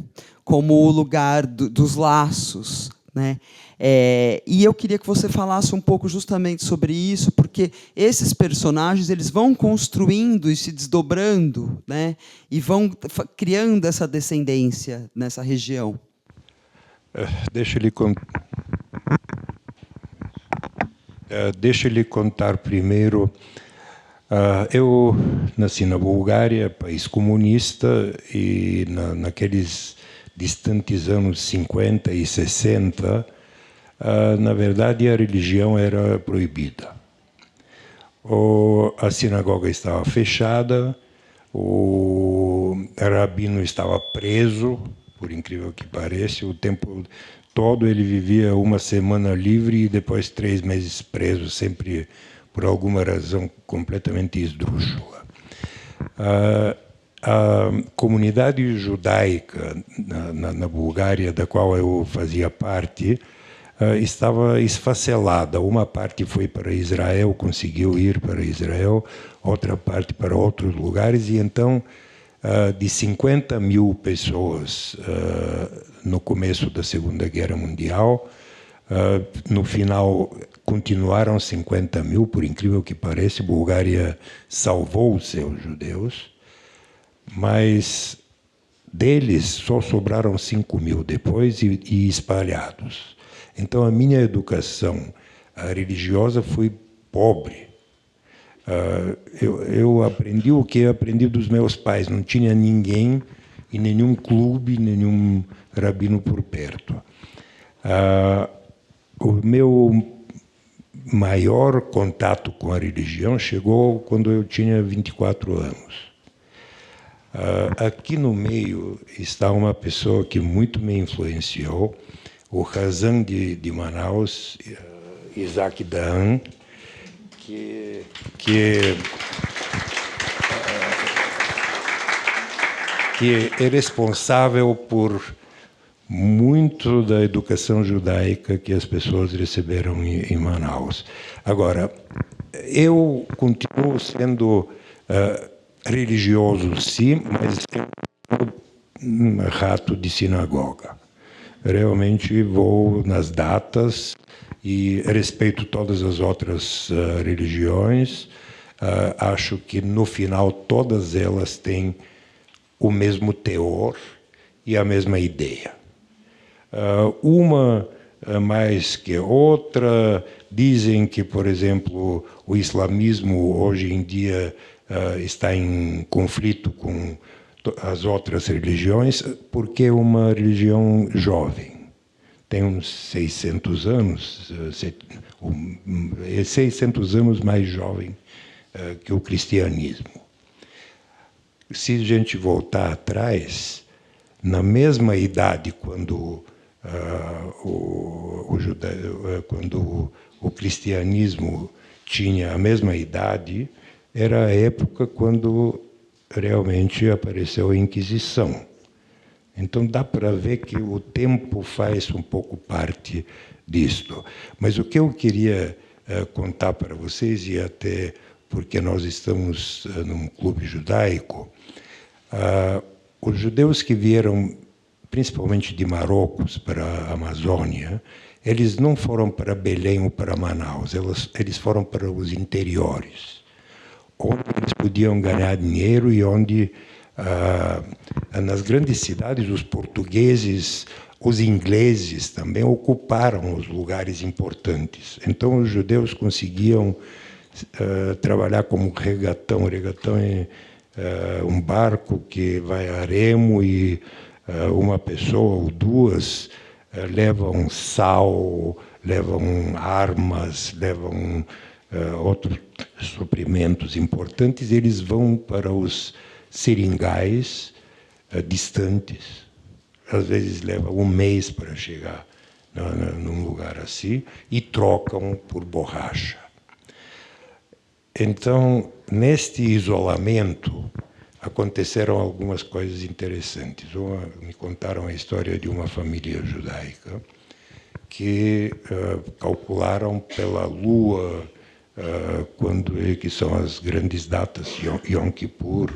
como o lugar dos laços, né? E eu queria que você falasse um pouco justamente sobre isso, porque esses personagens eles vão construindo e se desdobrando, né? E vão criando essa descendência nessa região. Deixa eu lhe contar primeiro. Eu nasci na Bulgária, país comunista, e naqueles distantes anos 50 e 60, na verdade, a religião era proibida. A sinagoga estava fechada, o rabino estava preso, por incrível que pareça. O tempo todo ele vivia 1 semana livre e depois 3 meses preso, sempre por alguma razão completamente esdrúxula. A comunidade judaica na Bulgária, da qual eu fazia parte, estava esfacelada. Uma parte foi para Israel, conseguiu ir para Israel, outra parte para outros lugares, e então, de 50 mil pessoas no começo da Segunda Guerra Mundial, no final continuaram 50 mil, por incrível que pareça. A Bulgária salvou os seus judeus, mas deles só sobraram 5 mil depois e espalhados. Então, a minha educação religiosa foi pobre. Eu aprendi o que eu aprendi dos meus pais. Não tinha ninguém e nenhum clube, nenhum rabino por perto. o meu maior contato com a religião chegou quando eu tinha 24 anos. Aqui no meio está uma pessoa que muito me influenciou, o Razan de Manaus, Isaac Daan, que é responsável por muito da educação judaica que as pessoas receberam em Manaus. Agora, eu continuo sendo religioso, sim, mas um rato de sinagoga. Realmente vou nas datas e respeito todas as outras religiões. Acho que, no final, todas elas têm o mesmo teor e a mesma ideia. Uma mais que outra. Dizem que, por exemplo, o islamismo hoje em dia está em conflito com as outras religiões, porque é uma religião jovem. Tem uns 600 anos, é 600 anos mais jovem que o cristianismo. Se a gente voltar atrás, na mesma idade, quando o cristianismo tinha a mesma idade, era a época quando realmente apareceu a Inquisição. Então dá para ver que o tempo faz um pouco parte disto. Mas o que eu queria contar para vocês, e até porque nós estamos num clube judaico, os judeus que vieram principalmente de Marrocos para a Amazônia, eles não foram para Belém ou para Manaus, eles foram para os interiores, onde eles podiam ganhar dinheiro e onde, nas grandes cidades, os portugueses, os ingleses também ocuparam os lugares importantes. Então, os judeus conseguiam trabalhar como regatão. Regatão é um barco que vai a remo e uma pessoa ou duas levam sal, levam armas, levam outros suprimentos importantes. Eles vão para os seringais distantes. Às vezes leva um mês para chegar num lugar assim e trocam por borracha. Então, neste isolamento, aconteceram algumas coisas interessantes. Me contaram a história de uma família judaica que calcularam pela lua, que são as grandes datas, Yom Kippur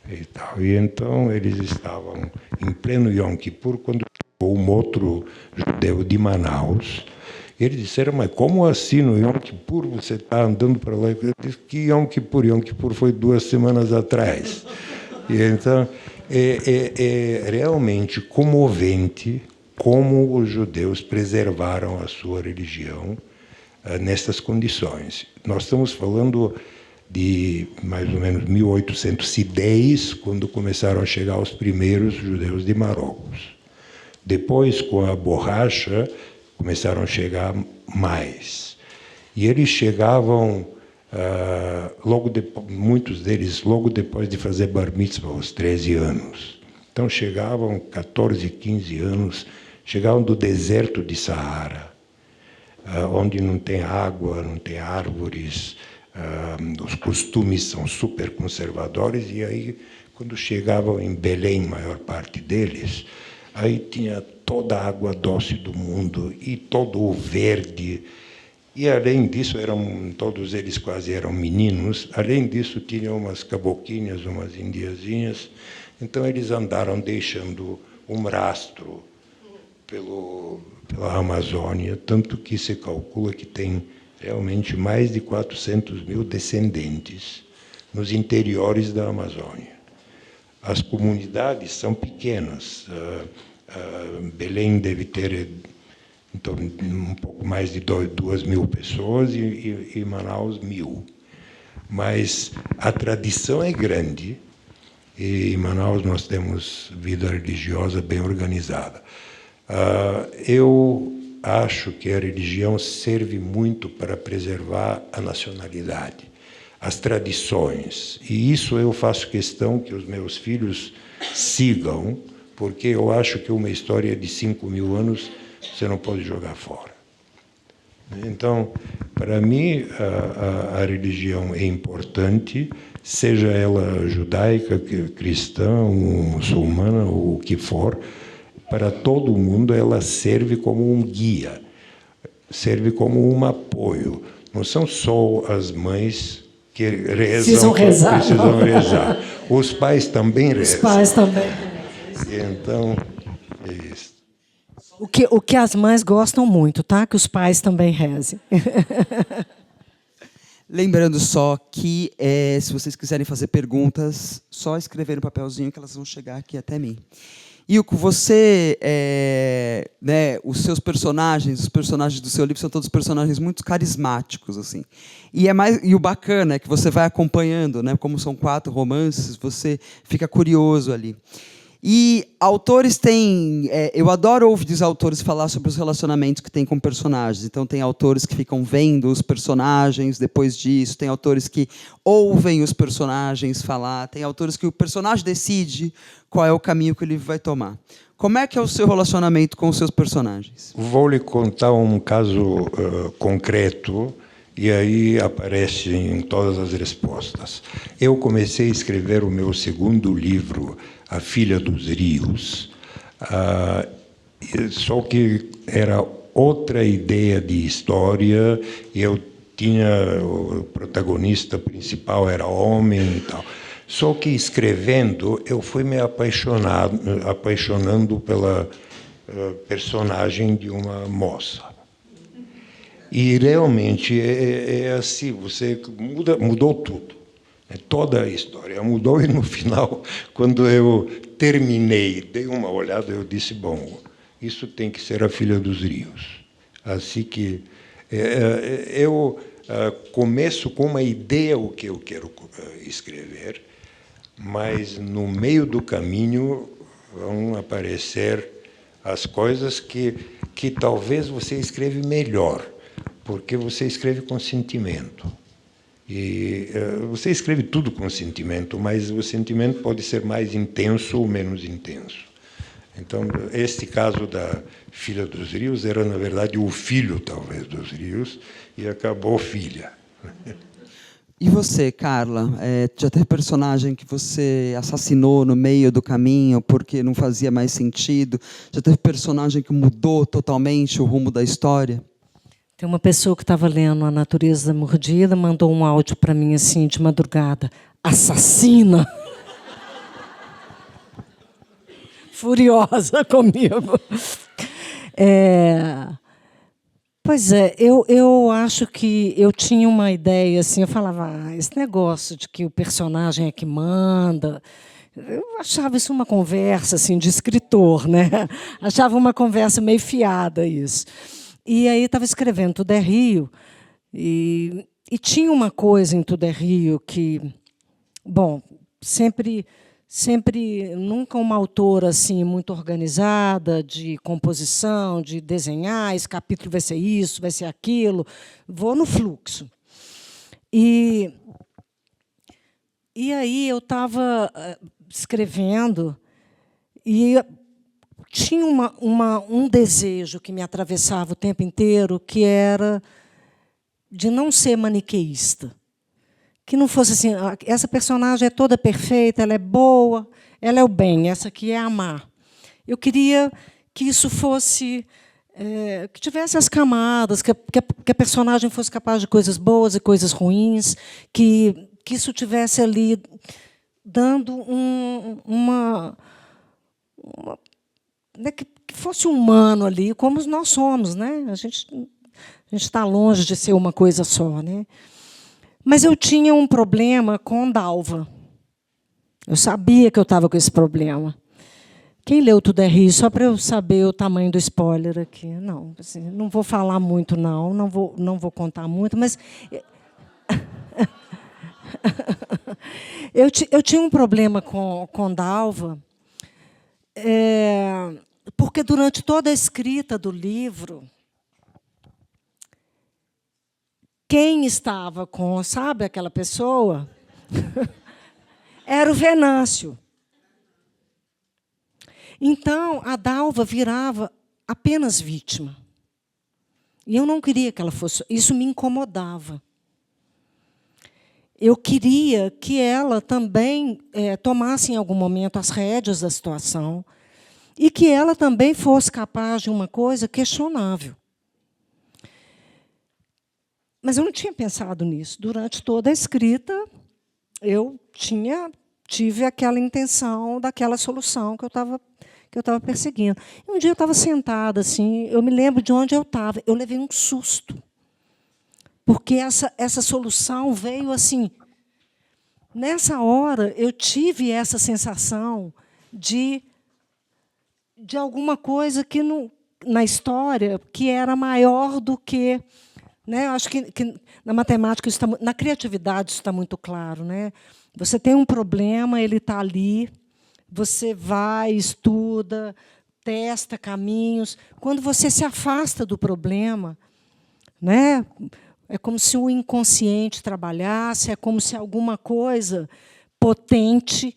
e tal. E então eles estavam em pleno Yom Kippur quando chegou um outro judeu de Manaus. Eles disseram: mas como assim no Yom Kippur você está andando para lá? Eu disse: que Yom Kippur? Yom Kippur foi 2 semanas atrás. E então é realmente comovente como os judeus preservaram a sua religião nestas condições. Nós estamos falando de mais ou menos 1810, quando começaram a chegar os primeiros judeus de Marrocos. Depois, com a borracha, começaram a chegar mais. E eles chegavam, muitos deles, logo depois de fazer bar mitzvah, aos 13 anos. Então, chegavam 14, 15 anos, chegavam do deserto de Saara, onde não tem água, não tem árvores, os costumes são super conservadores, e aí, quando chegavam em Belém, a maior parte deles, aí tinha toda a água doce do mundo e todo o verde. E, além disso, todos eles quase eram meninos. Além disso, tinham umas caboquinhas, umas indiazinhas. Então, eles andaram deixando um rastro pela Amazônia, tanto que se calcula que tem realmente mais de 400 mil descendentes nos interiores da Amazônia. As comunidades são pequenas. Belém deve ter então, um pouco mais de 2.000 pessoas e Manaus 1.000. Mas a tradição é grande e em Manaus nós temos vida religiosa bem organizada. Eu acho que a religião serve muito para preservar a nacionalidade, as tradições. E isso eu faço questão que os meus filhos sigam, porque eu acho que uma história de 5.000 anos você não pode jogar fora. Então, para mim, a religião é importante, seja ela judaica, cristã, muçulmana, ou o que for. Para todo mundo, ela serve como um guia, serve como um apoio. Não são só as mães que rezam, precisam rezar. Os pais também rezam. Os pais também. Então, é isso. O que as mães gostam muito, tá? Que os pais também rezem. Lembrando só que, se vocês quiserem fazer perguntas, só escrever no papelzinho que elas vão chegar aqui até mim. Ilko, você, né, os personagens do seu livro são todos personagens muito carismáticos, assim. E o bacana é que você vai acompanhando, né, como são 4 romances, você fica curioso ali. E autores têm... eu adoro ouvir os autores falar sobre os relacionamentos que têm com personagens. Então, tem autores que ficam vendo os personagens depois disso, tem autores que ouvem os personagens falar, tem autores que o personagem decide qual é o caminho que o livro vai tomar. Como é que é o seu relacionamento com os seus personagens? Vou lhe contar um caso concreto, e aí aparecem todas as respostas. Eu comecei a escrever o meu segundo livro, A Filha dos Rios, só que era outra ideia de história, e eu tinha... o protagonista principal era homem e tal. Só que escrevendo, eu fui me apaixonando pela personagem de uma moça. E realmente é assim, você mudou tudo. Toda a história mudou, e no final, quando eu terminei, dei uma olhada, eu disse, bom, isso tem que ser A Filha dos Rios. Assim que eu começo com uma ideia o que eu quero escrever, mas no meio do caminho vão aparecer as coisas que talvez você escreve melhor, porque você escreve com sentimento. E você escreve tudo com sentimento, mas o sentimento pode ser mais intenso ou menos intenso. Então, este caso da Filha dos Rios era, na verdade, o filho, talvez, dos rios, e acabou filha. E você, Carla? Já teve personagem que você assassinou no meio do caminho porque não fazia mais sentido? Já teve personagem que mudou totalmente o rumo da história? Tem uma pessoa que estava lendo A Natureza Mordida, mandou um áudio para mim assim, de madrugada. Assassina! Furiosa comigo. Pois é, eu acho que eu tinha uma ideia, assim, eu falava, esse negócio de que o personagem é que manda... Eu achava isso uma conversa assim, de escritor, né? Achava uma conversa meio fiada, isso. E aí estava escrevendo Tudo é Rio, e tinha uma coisa em Tudo é Rio que, bom, nunca uma autora assim muito organizada de composição, de desenhar, esse capítulo vai ser isso, vai ser aquilo, vou no fluxo. E aí eu estava escrevendo e tinha um desejo que me atravessava o tempo inteiro, que era de não ser maniqueísta. Que não fosse assim, essa personagem é toda perfeita, ela é boa, ela é o bem, essa aqui é a má. Eu queria que isso fosse... que tivesse as camadas, que a personagem fosse capaz de coisas boas e coisas ruins, que isso tivesse ali dando que fosse humano ali, como nós somos, né? A gente está longe de ser uma coisa só, né? Mas eu tinha um problema com Dalva. Eu sabia que eu estava com esse problema. Quem leu Tudo é Rio, só para eu saber o tamanho do spoiler aqui. Não, assim, não vou falar muito, não vou contar muito, mas eu tinha um problema com Dalva, porque durante toda a escrita do livro, quem estava com, sabe, aquela pessoa, era o Venâncio. Então, a Dalva virava apenas vítima. E eu não queria que ela fosse... Isso me incomodava. Eu queria que ela também tomasse, em algum momento, as rédeas da situação e que ela também fosse capaz de uma coisa questionável. Mas eu não tinha pensado nisso. Durante toda a escrita, eu tive aquela intenção daquela solução que eu estava perseguindo. E um dia eu estava sentada, assim, eu me lembro de onde eu estava. Eu levei um susto. Porque essa solução veio assim. Nessa hora, eu tive essa sensação de alguma coisa que na história que era maior do que... Né? Eu acho que na matemática, na criatividade, isso está muito claro. Né? Você tem um problema, ele está ali, você vai, estuda, testa caminhos. Quando você se afasta do problema, né? É como se o inconsciente trabalhasse, é como se alguma coisa potente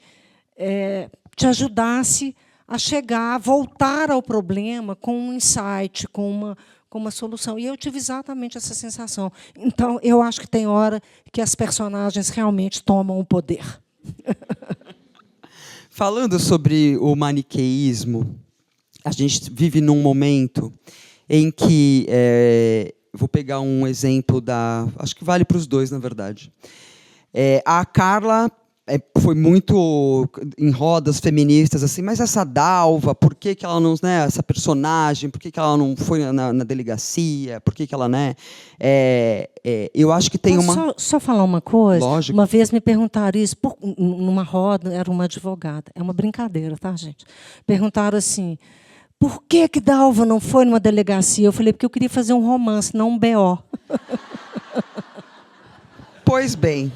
te ajudasse a chegar, a voltar ao problema com um insight, com uma solução. E eu tive exatamente essa sensação. Então, eu acho que tem hora que as personagens realmente tomam o poder. Falando sobre o maniqueísmo, a gente vive num momento em que... vou pegar um exemplo acho que vale para os dois, na verdade. A Carla foi muito em rodas feministas, assim, mas essa Dalva, por que ela não, né, essa personagem, por que ela não foi na delegacia, por que ela, né? Eu acho que tem uma... Só falar uma coisa? Lógico. Uma vez me perguntaram isso, numa roda, era uma advogada, é uma brincadeira, tá, gente? Perguntaram assim, por que Dalva não foi numa delegacia? Eu falei, porque eu queria fazer um romance, não um BO. Pois bem.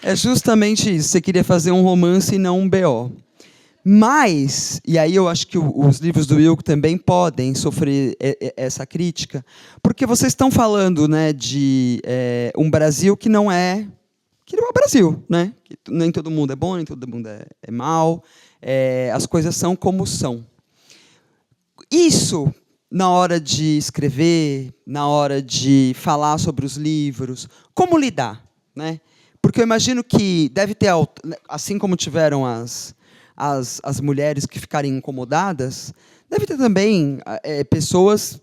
É justamente isso. Você queria fazer um romance e não um BO. Mas, e aí eu acho que os livros do Wilco também podem sofrer essa crítica, porque vocês estão falando, né, de um Brasil que não é o Brasil, né? Que nem todo mundo é bom, nem todo mundo é mau. As coisas são como são. Isso, na hora de escrever, na hora de falar sobre os livros, como lidar, né? Porque eu imagino que deve ter, assim como tiveram as mulheres que ficarem incomodadas, deve ter também pessoas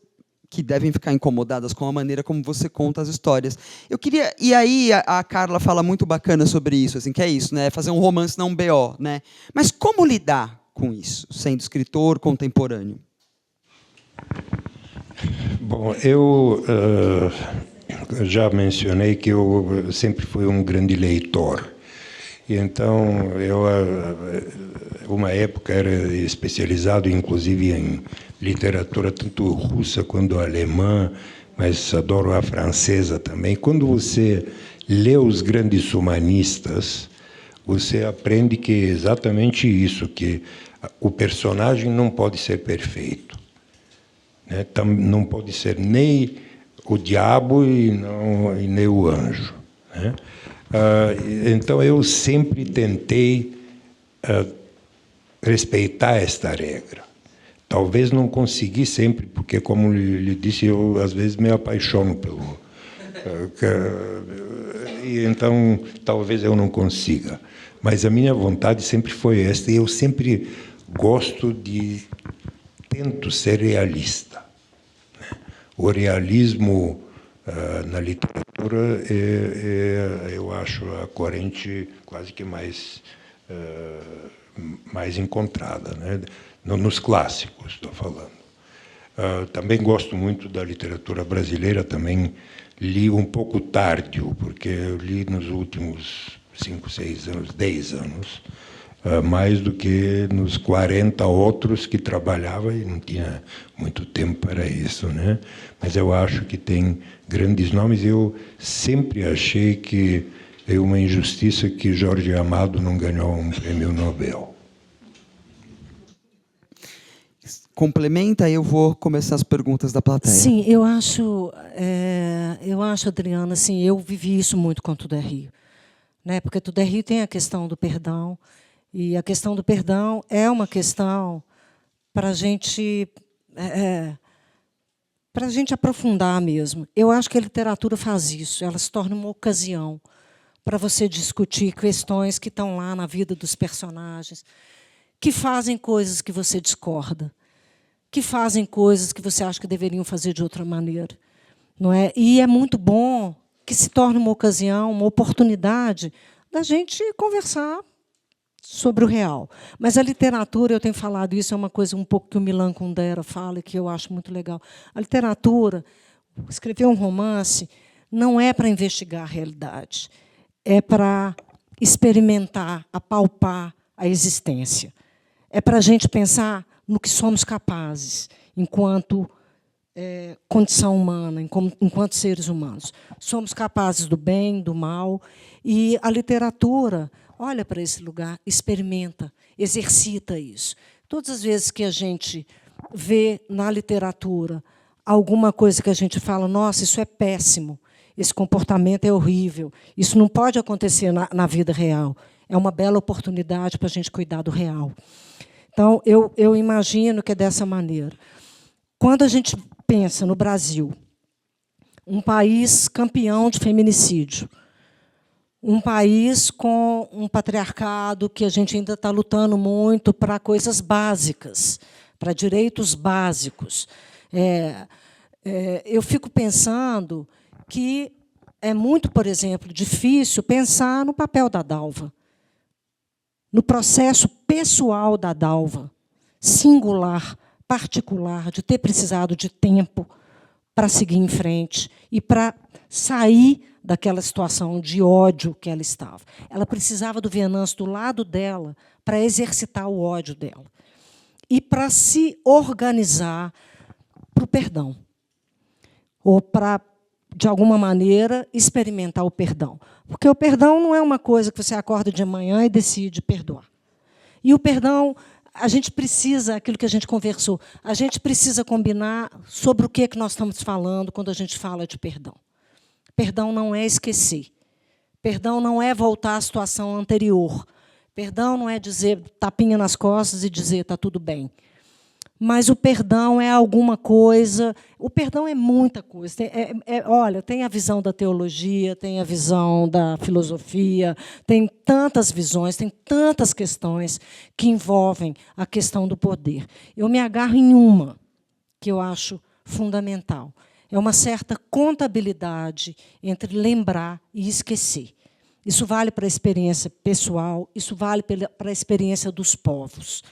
que devem ficar incomodadas com a maneira como você conta as histórias. Eu queria... E aí a Carla fala muito bacana sobre isso, assim, que é isso, né? Fazer um romance, não um BO, né? Mas como lidar com isso, sendo escritor contemporâneo? Bom, eu já mencionei que eu sempre fui um grande leitor. E então, uma época, era especializado, inclusive, em literatura tanto russa quanto alemã, mas adoro a francesa também. Quando você lê os grandes humanistas, você aprende que é exatamente isso, que o personagem não pode ser perfeito. Né? Não pode ser nem o diabo e nem o anjo. Né? Então, eu sempre tentei respeitar esta regra. Talvez não consegui sempre, porque, como lhe disse, eu às vezes me apaixono pelo... e então, talvez eu não consiga. Mas a minha vontade sempre foi esta, e eu sempre tento ser realista. Né? O realismo na literatura eu acho a corrente quase que mais encontrada, né? Nos clássicos, estou falando. Também gosto muito da literatura brasileira, também li um pouco tardio, porque eu li nos últimos 5, 6 anos, 10 anos, mais do que nos 40 outros que trabalhava e não tinha muito tempo para isso, né? Mas eu acho que tem grandes nomes. Eu sempre achei que é uma injustiça que Jorge Amado não ganhou um prêmio Nobel. complementa, eu vou começar as perguntas da plateia. Sim, eu acho, Adriana, assim, eu vivi isso muito com Tudo é Rio, né? Porque Tudo é Rio tem a questão do perdão, e a questão do perdão é uma questão para a gente aprofundar mesmo. Eu acho que a literatura faz isso, ela se torna uma ocasião para você discutir questões que estão lá na vida dos personagens, que fazem coisas que você discorda, que fazem coisas que você acha que deveriam fazer de outra maneira, não é? E é muito bom que se torne uma ocasião, uma oportunidade da gente conversar sobre o real. Mas a literatura, eu tenho falado isso, é uma coisa um pouco que o Milan Kundera fala e que eu acho muito legal. A literatura, escrever um romance, não é para investigar a realidade, é para experimentar, apalpar a existência. É para a gente pensar no que somos capazes, enquanto condição humana, enquanto seres humanos. Somos capazes do bem, do mal, e a literatura olha para esse lugar, experimenta, exercita isso. Todas as vezes que a gente vê na literatura alguma coisa que a gente fala, nossa, isso é péssimo, esse comportamento é horrível, isso não pode acontecer na vida real. É uma bela oportunidade para a gente cuidar do real. Então, eu imagino que é dessa maneira. Quando a gente pensa no Brasil, um país campeão de feminicídio, um país com um patriarcado que a gente ainda está lutando muito para coisas básicas, para direitos básicos. Eu fico pensando que é muito, por exemplo, difícil pensar no papel da Dalva, no processo pessoal da Dalva, singular, particular, de ter precisado de tempo para seguir em frente e para sair daquela situação de ódio que ela estava. Ela precisava do Venâncio do lado dela para exercitar o ódio dela e para se organizar para o perdão, ou para, de alguma maneira, experimentar o perdão. Porque o perdão não é uma coisa que você acorda de manhã e decide perdoar. E o perdão, a gente precisa, aquilo que a gente conversou, a gente precisa combinar sobre o que nós estamos falando quando a gente fala de perdão. Perdão não é esquecer. Perdão não é voltar à situação anterior. Perdão não é dizer tapinha nas costas e dizer está tudo bem. Mas o perdão é alguma coisa. O perdão é muita coisa. Olha, tem a visão da teologia, tem a visão da filosofia, tem tantas visões, tem tantas questões que envolvem a questão do poder. Eu me agarro em uma que eu acho fundamental. É uma certa contabilidade entre lembrar e esquecer. Isso vale para a experiência pessoal, isso vale para a experiência dos povos.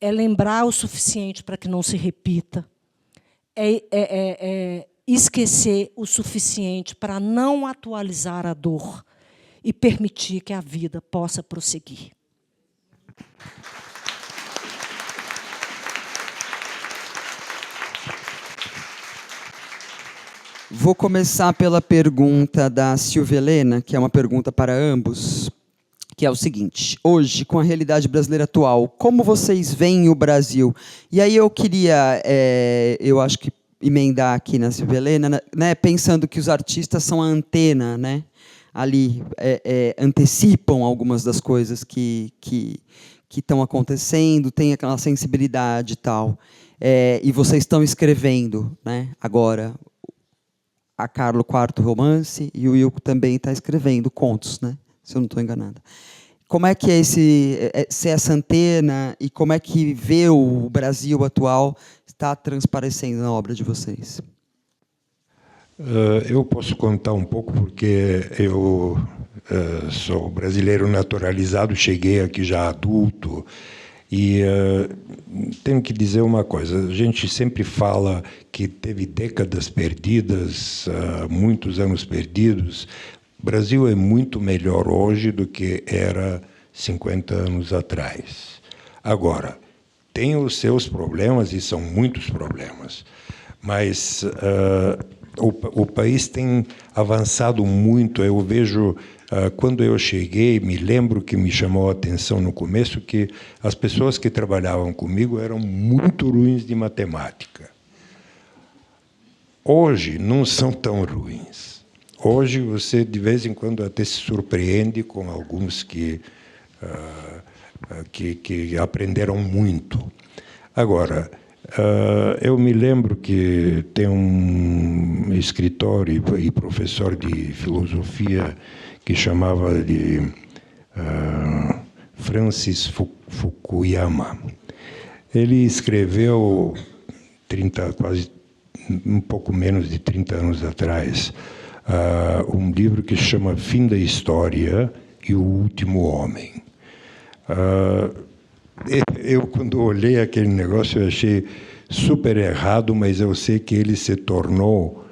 É lembrar o suficiente para que não se repita, esquecer o suficiente para não atualizar a dor e permitir que a vida possa prosseguir. Vou começar pela pergunta da Silvia Helena, que é uma pergunta para ambos, que é o seguinte: hoje, com a realidade brasileira atual, como vocês veem o Brasil? E aí eu queria, eu acho que emendar aqui na Silvia Helena, né, pensando que os artistas são a antena, né, ali antecipam algumas das coisas que estão acontecendo, tem aquela sensibilidade e tal. E vocês estão escrevendo, né, agora a Carla, o quarto romance, e o Wilco também está escrevendo contos, né, se eu não estou enganada. Como é que é ser essa antena e como é que ver o Brasil atual está transparecendo na obra de vocês? Eu posso contar um pouco, porque eu sou brasileiro naturalizado, cheguei aqui já adulto, e tenho que dizer uma coisa: a gente sempre fala que teve décadas perdidas, muitos anos perdidos. O Brasil é muito melhor hoje do que era 50 anos atrás. Agora, tem os seus problemas, e são muitos problemas, mas o país tem avançado muito. Eu vejo Quando eu cheguei, me lembro que me chamou a atenção no começo que as pessoas que trabalhavam comigo eram muito ruins de matemática. Hoje não são tão ruins. Hoje você, de vez em quando, até se surpreende com alguns que aprenderam muito. Agora, eu me lembro que tem um escritor e professor de filosofia que chamava de Francis Fukuyama. Ele escreveu quase um pouco menos de 30 anos atrás um livro que se chama Fim da História e o Último Homem. Eu, quando olhei aquele negócio, eu achei super errado, mas eu sei que ele se tornou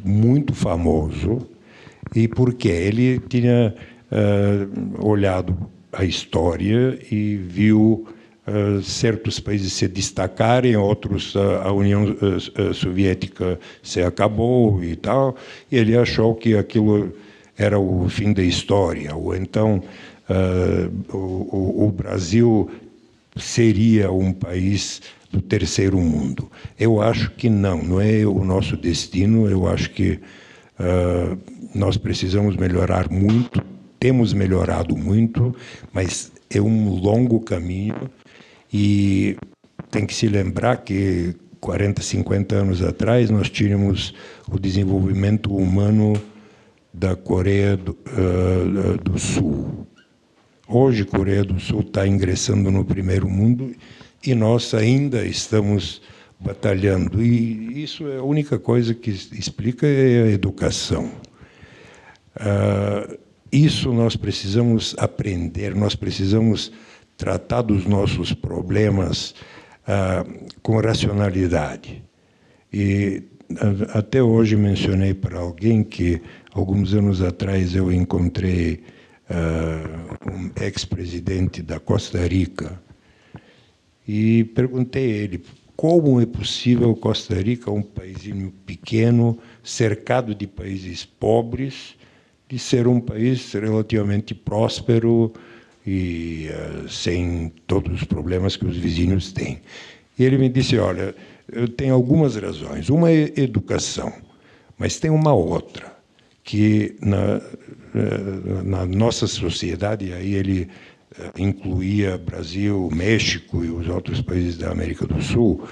muito famoso. E por quê? Ele tinha olhado a história e viu certos países se destacarem, outros a União Soviética se acabou e tal, e ele achou que aquilo era o fim da história, ou então o Brasil seria um país do terceiro mundo. Eu acho que não é o nosso destino. Eu acho que nós precisamos melhorar muito, temos melhorado muito, mas é um longo caminho e tem que se lembrar que 40, 50 anos atrás nós tínhamos o desenvolvimento humano da Coreia do Sul. Hoje, a Coreia do Sul está ingressando no primeiro mundo e nós ainda estamos batalhando. E isso é a única coisa que explica é a educação. Isso nós precisamos aprender, nós precisamos tratar dos nossos problemas com racionalidade. E até hoje mencionei para alguém que, alguns anos atrás, eu encontrei um ex-presidente da Costa Rica e perguntei a ele como é possível Costa Rica, um paísinho pequeno, cercado de países pobres, de ser um país relativamente próspero e sem todos os problemas que os vizinhos têm. E ele me disse, olha, eu tenho algumas razões. Uma é educação, mas tem uma outra, que na nossa sociedade, aí ele incluía Brasil, México e os outros países da América do Sul,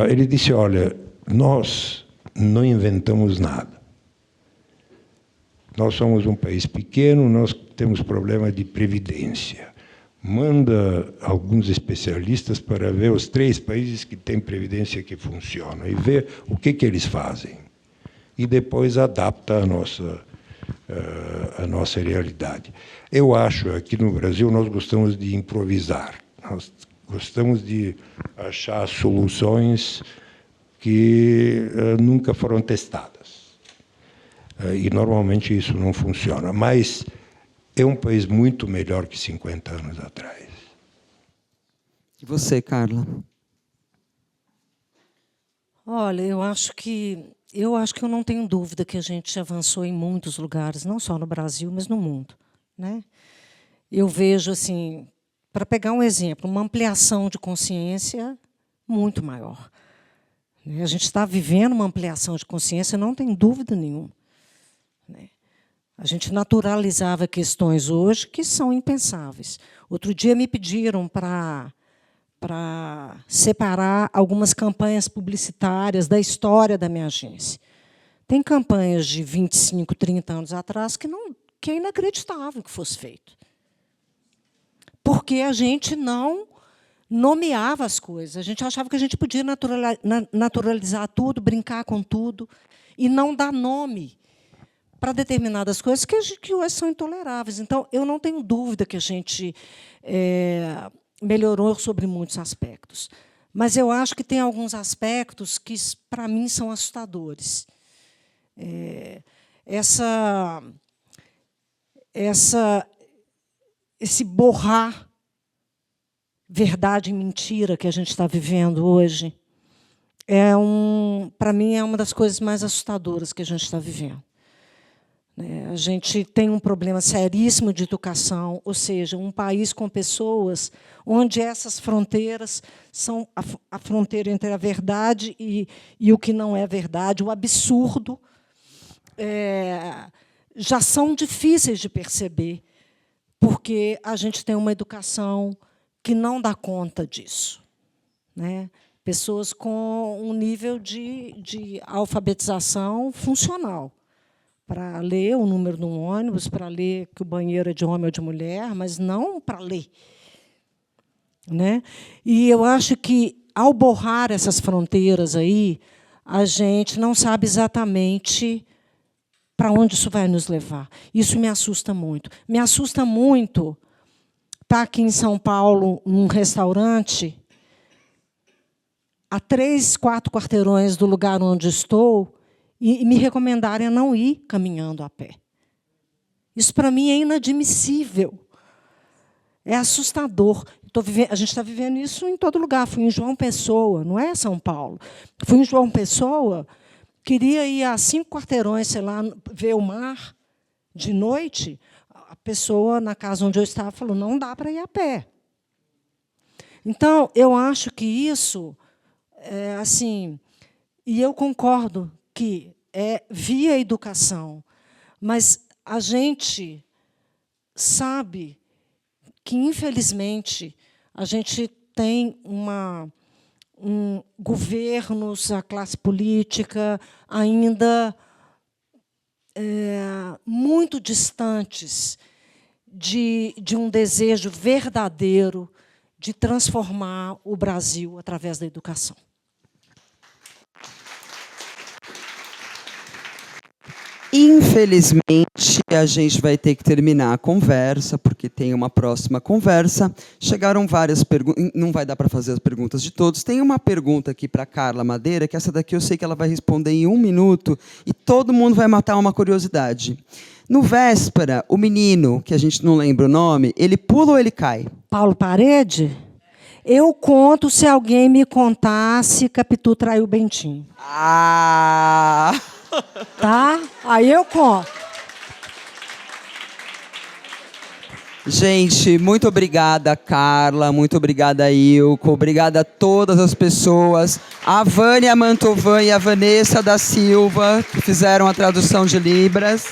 ele disse, olha, nós não inventamos nada. Nós somos um país pequeno, nós temos problema de previdência. Manda alguns especialistas para ver os 3 países que têm previdência que funciona e ver o que eles fazem. E depois adapta a nossa realidade. Eu acho que aqui no Brasil nós gostamos de improvisar, nós gostamos de achar soluções que nunca foram testadas. E normalmente isso não funciona, mas é um país muito melhor que 50 anos atrás. E você, Carla? Olha, eu acho que eu não tenho dúvida que a gente avançou em muitos lugares, não só no Brasil, mas no mundo, né? Eu vejo, assim, para pegar um exemplo, uma ampliação de consciência muito maior. A gente está vivendo uma ampliação de consciência, não tem dúvida nenhuma. A gente naturalizava questões hoje que são impensáveis. Outro dia me pediram para separar algumas campanhas publicitárias da história da minha agência. Tem campanhas de 25, 30 anos atrás que é inacreditável que fosse feito. Porque a gente não nomeava as coisas. A gente achava que a gente podia naturalizar tudo, brincar com tudo, e não dar nome para determinadas coisas que hoje são intoleráveis. Então, eu não tenho dúvida que a gente melhorou sobre muitos aspectos. Mas eu acho que tem alguns aspectos que, para mim, são assustadores. Esse borrar verdade e mentira que a gente está vivendo hoje, para mim, é uma das coisas mais assustadoras que a gente está vivendo. A gente tem um problema seríssimo de educação, ou seja, um país com pessoas onde essas fronteiras são a fronteira entre a verdade e o que não é verdade, o absurdo, já são difíceis de perceber, porque a gente tem uma educação que não dá conta disso. Pessoas com um nível de alfabetização funcional, para ler o número de um ônibus, para ler que o banheiro é de homem ou de mulher, mas não para ler. E eu acho que, ao borrar essas fronteiras aí, a gente não sabe exatamente para onde isso vai nos levar. Isso me assusta muito. Me assusta muito estar aqui em São Paulo, num restaurante, a 3, 4 quarteirões do lugar onde estou, e me recomendarem a não ir caminhando a pé. Isso, para mim, é inadmissível. É assustador. A gente está vivendo isso em todo lugar. Fui em João Pessoa, não é São Paulo. Fui em João Pessoa, queria ir a 5 quarteirões, sei lá, ver o mar de noite. A pessoa, na casa onde eu estava, falou, não dá para ir a pé. Então, eu acho que isso é assim, e eu concordo que é via educação, mas a gente sabe que, infelizmente, a gente tem governos, a classe política ainda muito distantes de um desejo verdadeiro de transformar o Brasil através da educação. Infelizmente, a gente vai ter que terminar a conversa, porque tem uma próxima conversa. Chegaram várias perguntas, não vai dar para fazer as perguntas de todos. Tem uma pergunta aqui para a Carla Madeira, que essa daqui eu sei que ela vai responder em 1 minuto, e todo mundo vai matar uma curiosidade. No véspera, o menino, que a gente não lembra o nome, ele pula ou ele cai? Paulo Parede? Eu conto se alguém me contasse Capitu traiu o Bentinho. Ah! Tá? Aí eu conto. Gente, muito obrigada, Carla, muito obrigada, Ilko, obrigada a todas as pessoas, a Vânia Mantovan e a Vanessa da Silva, que fizeram a tradução de Libras.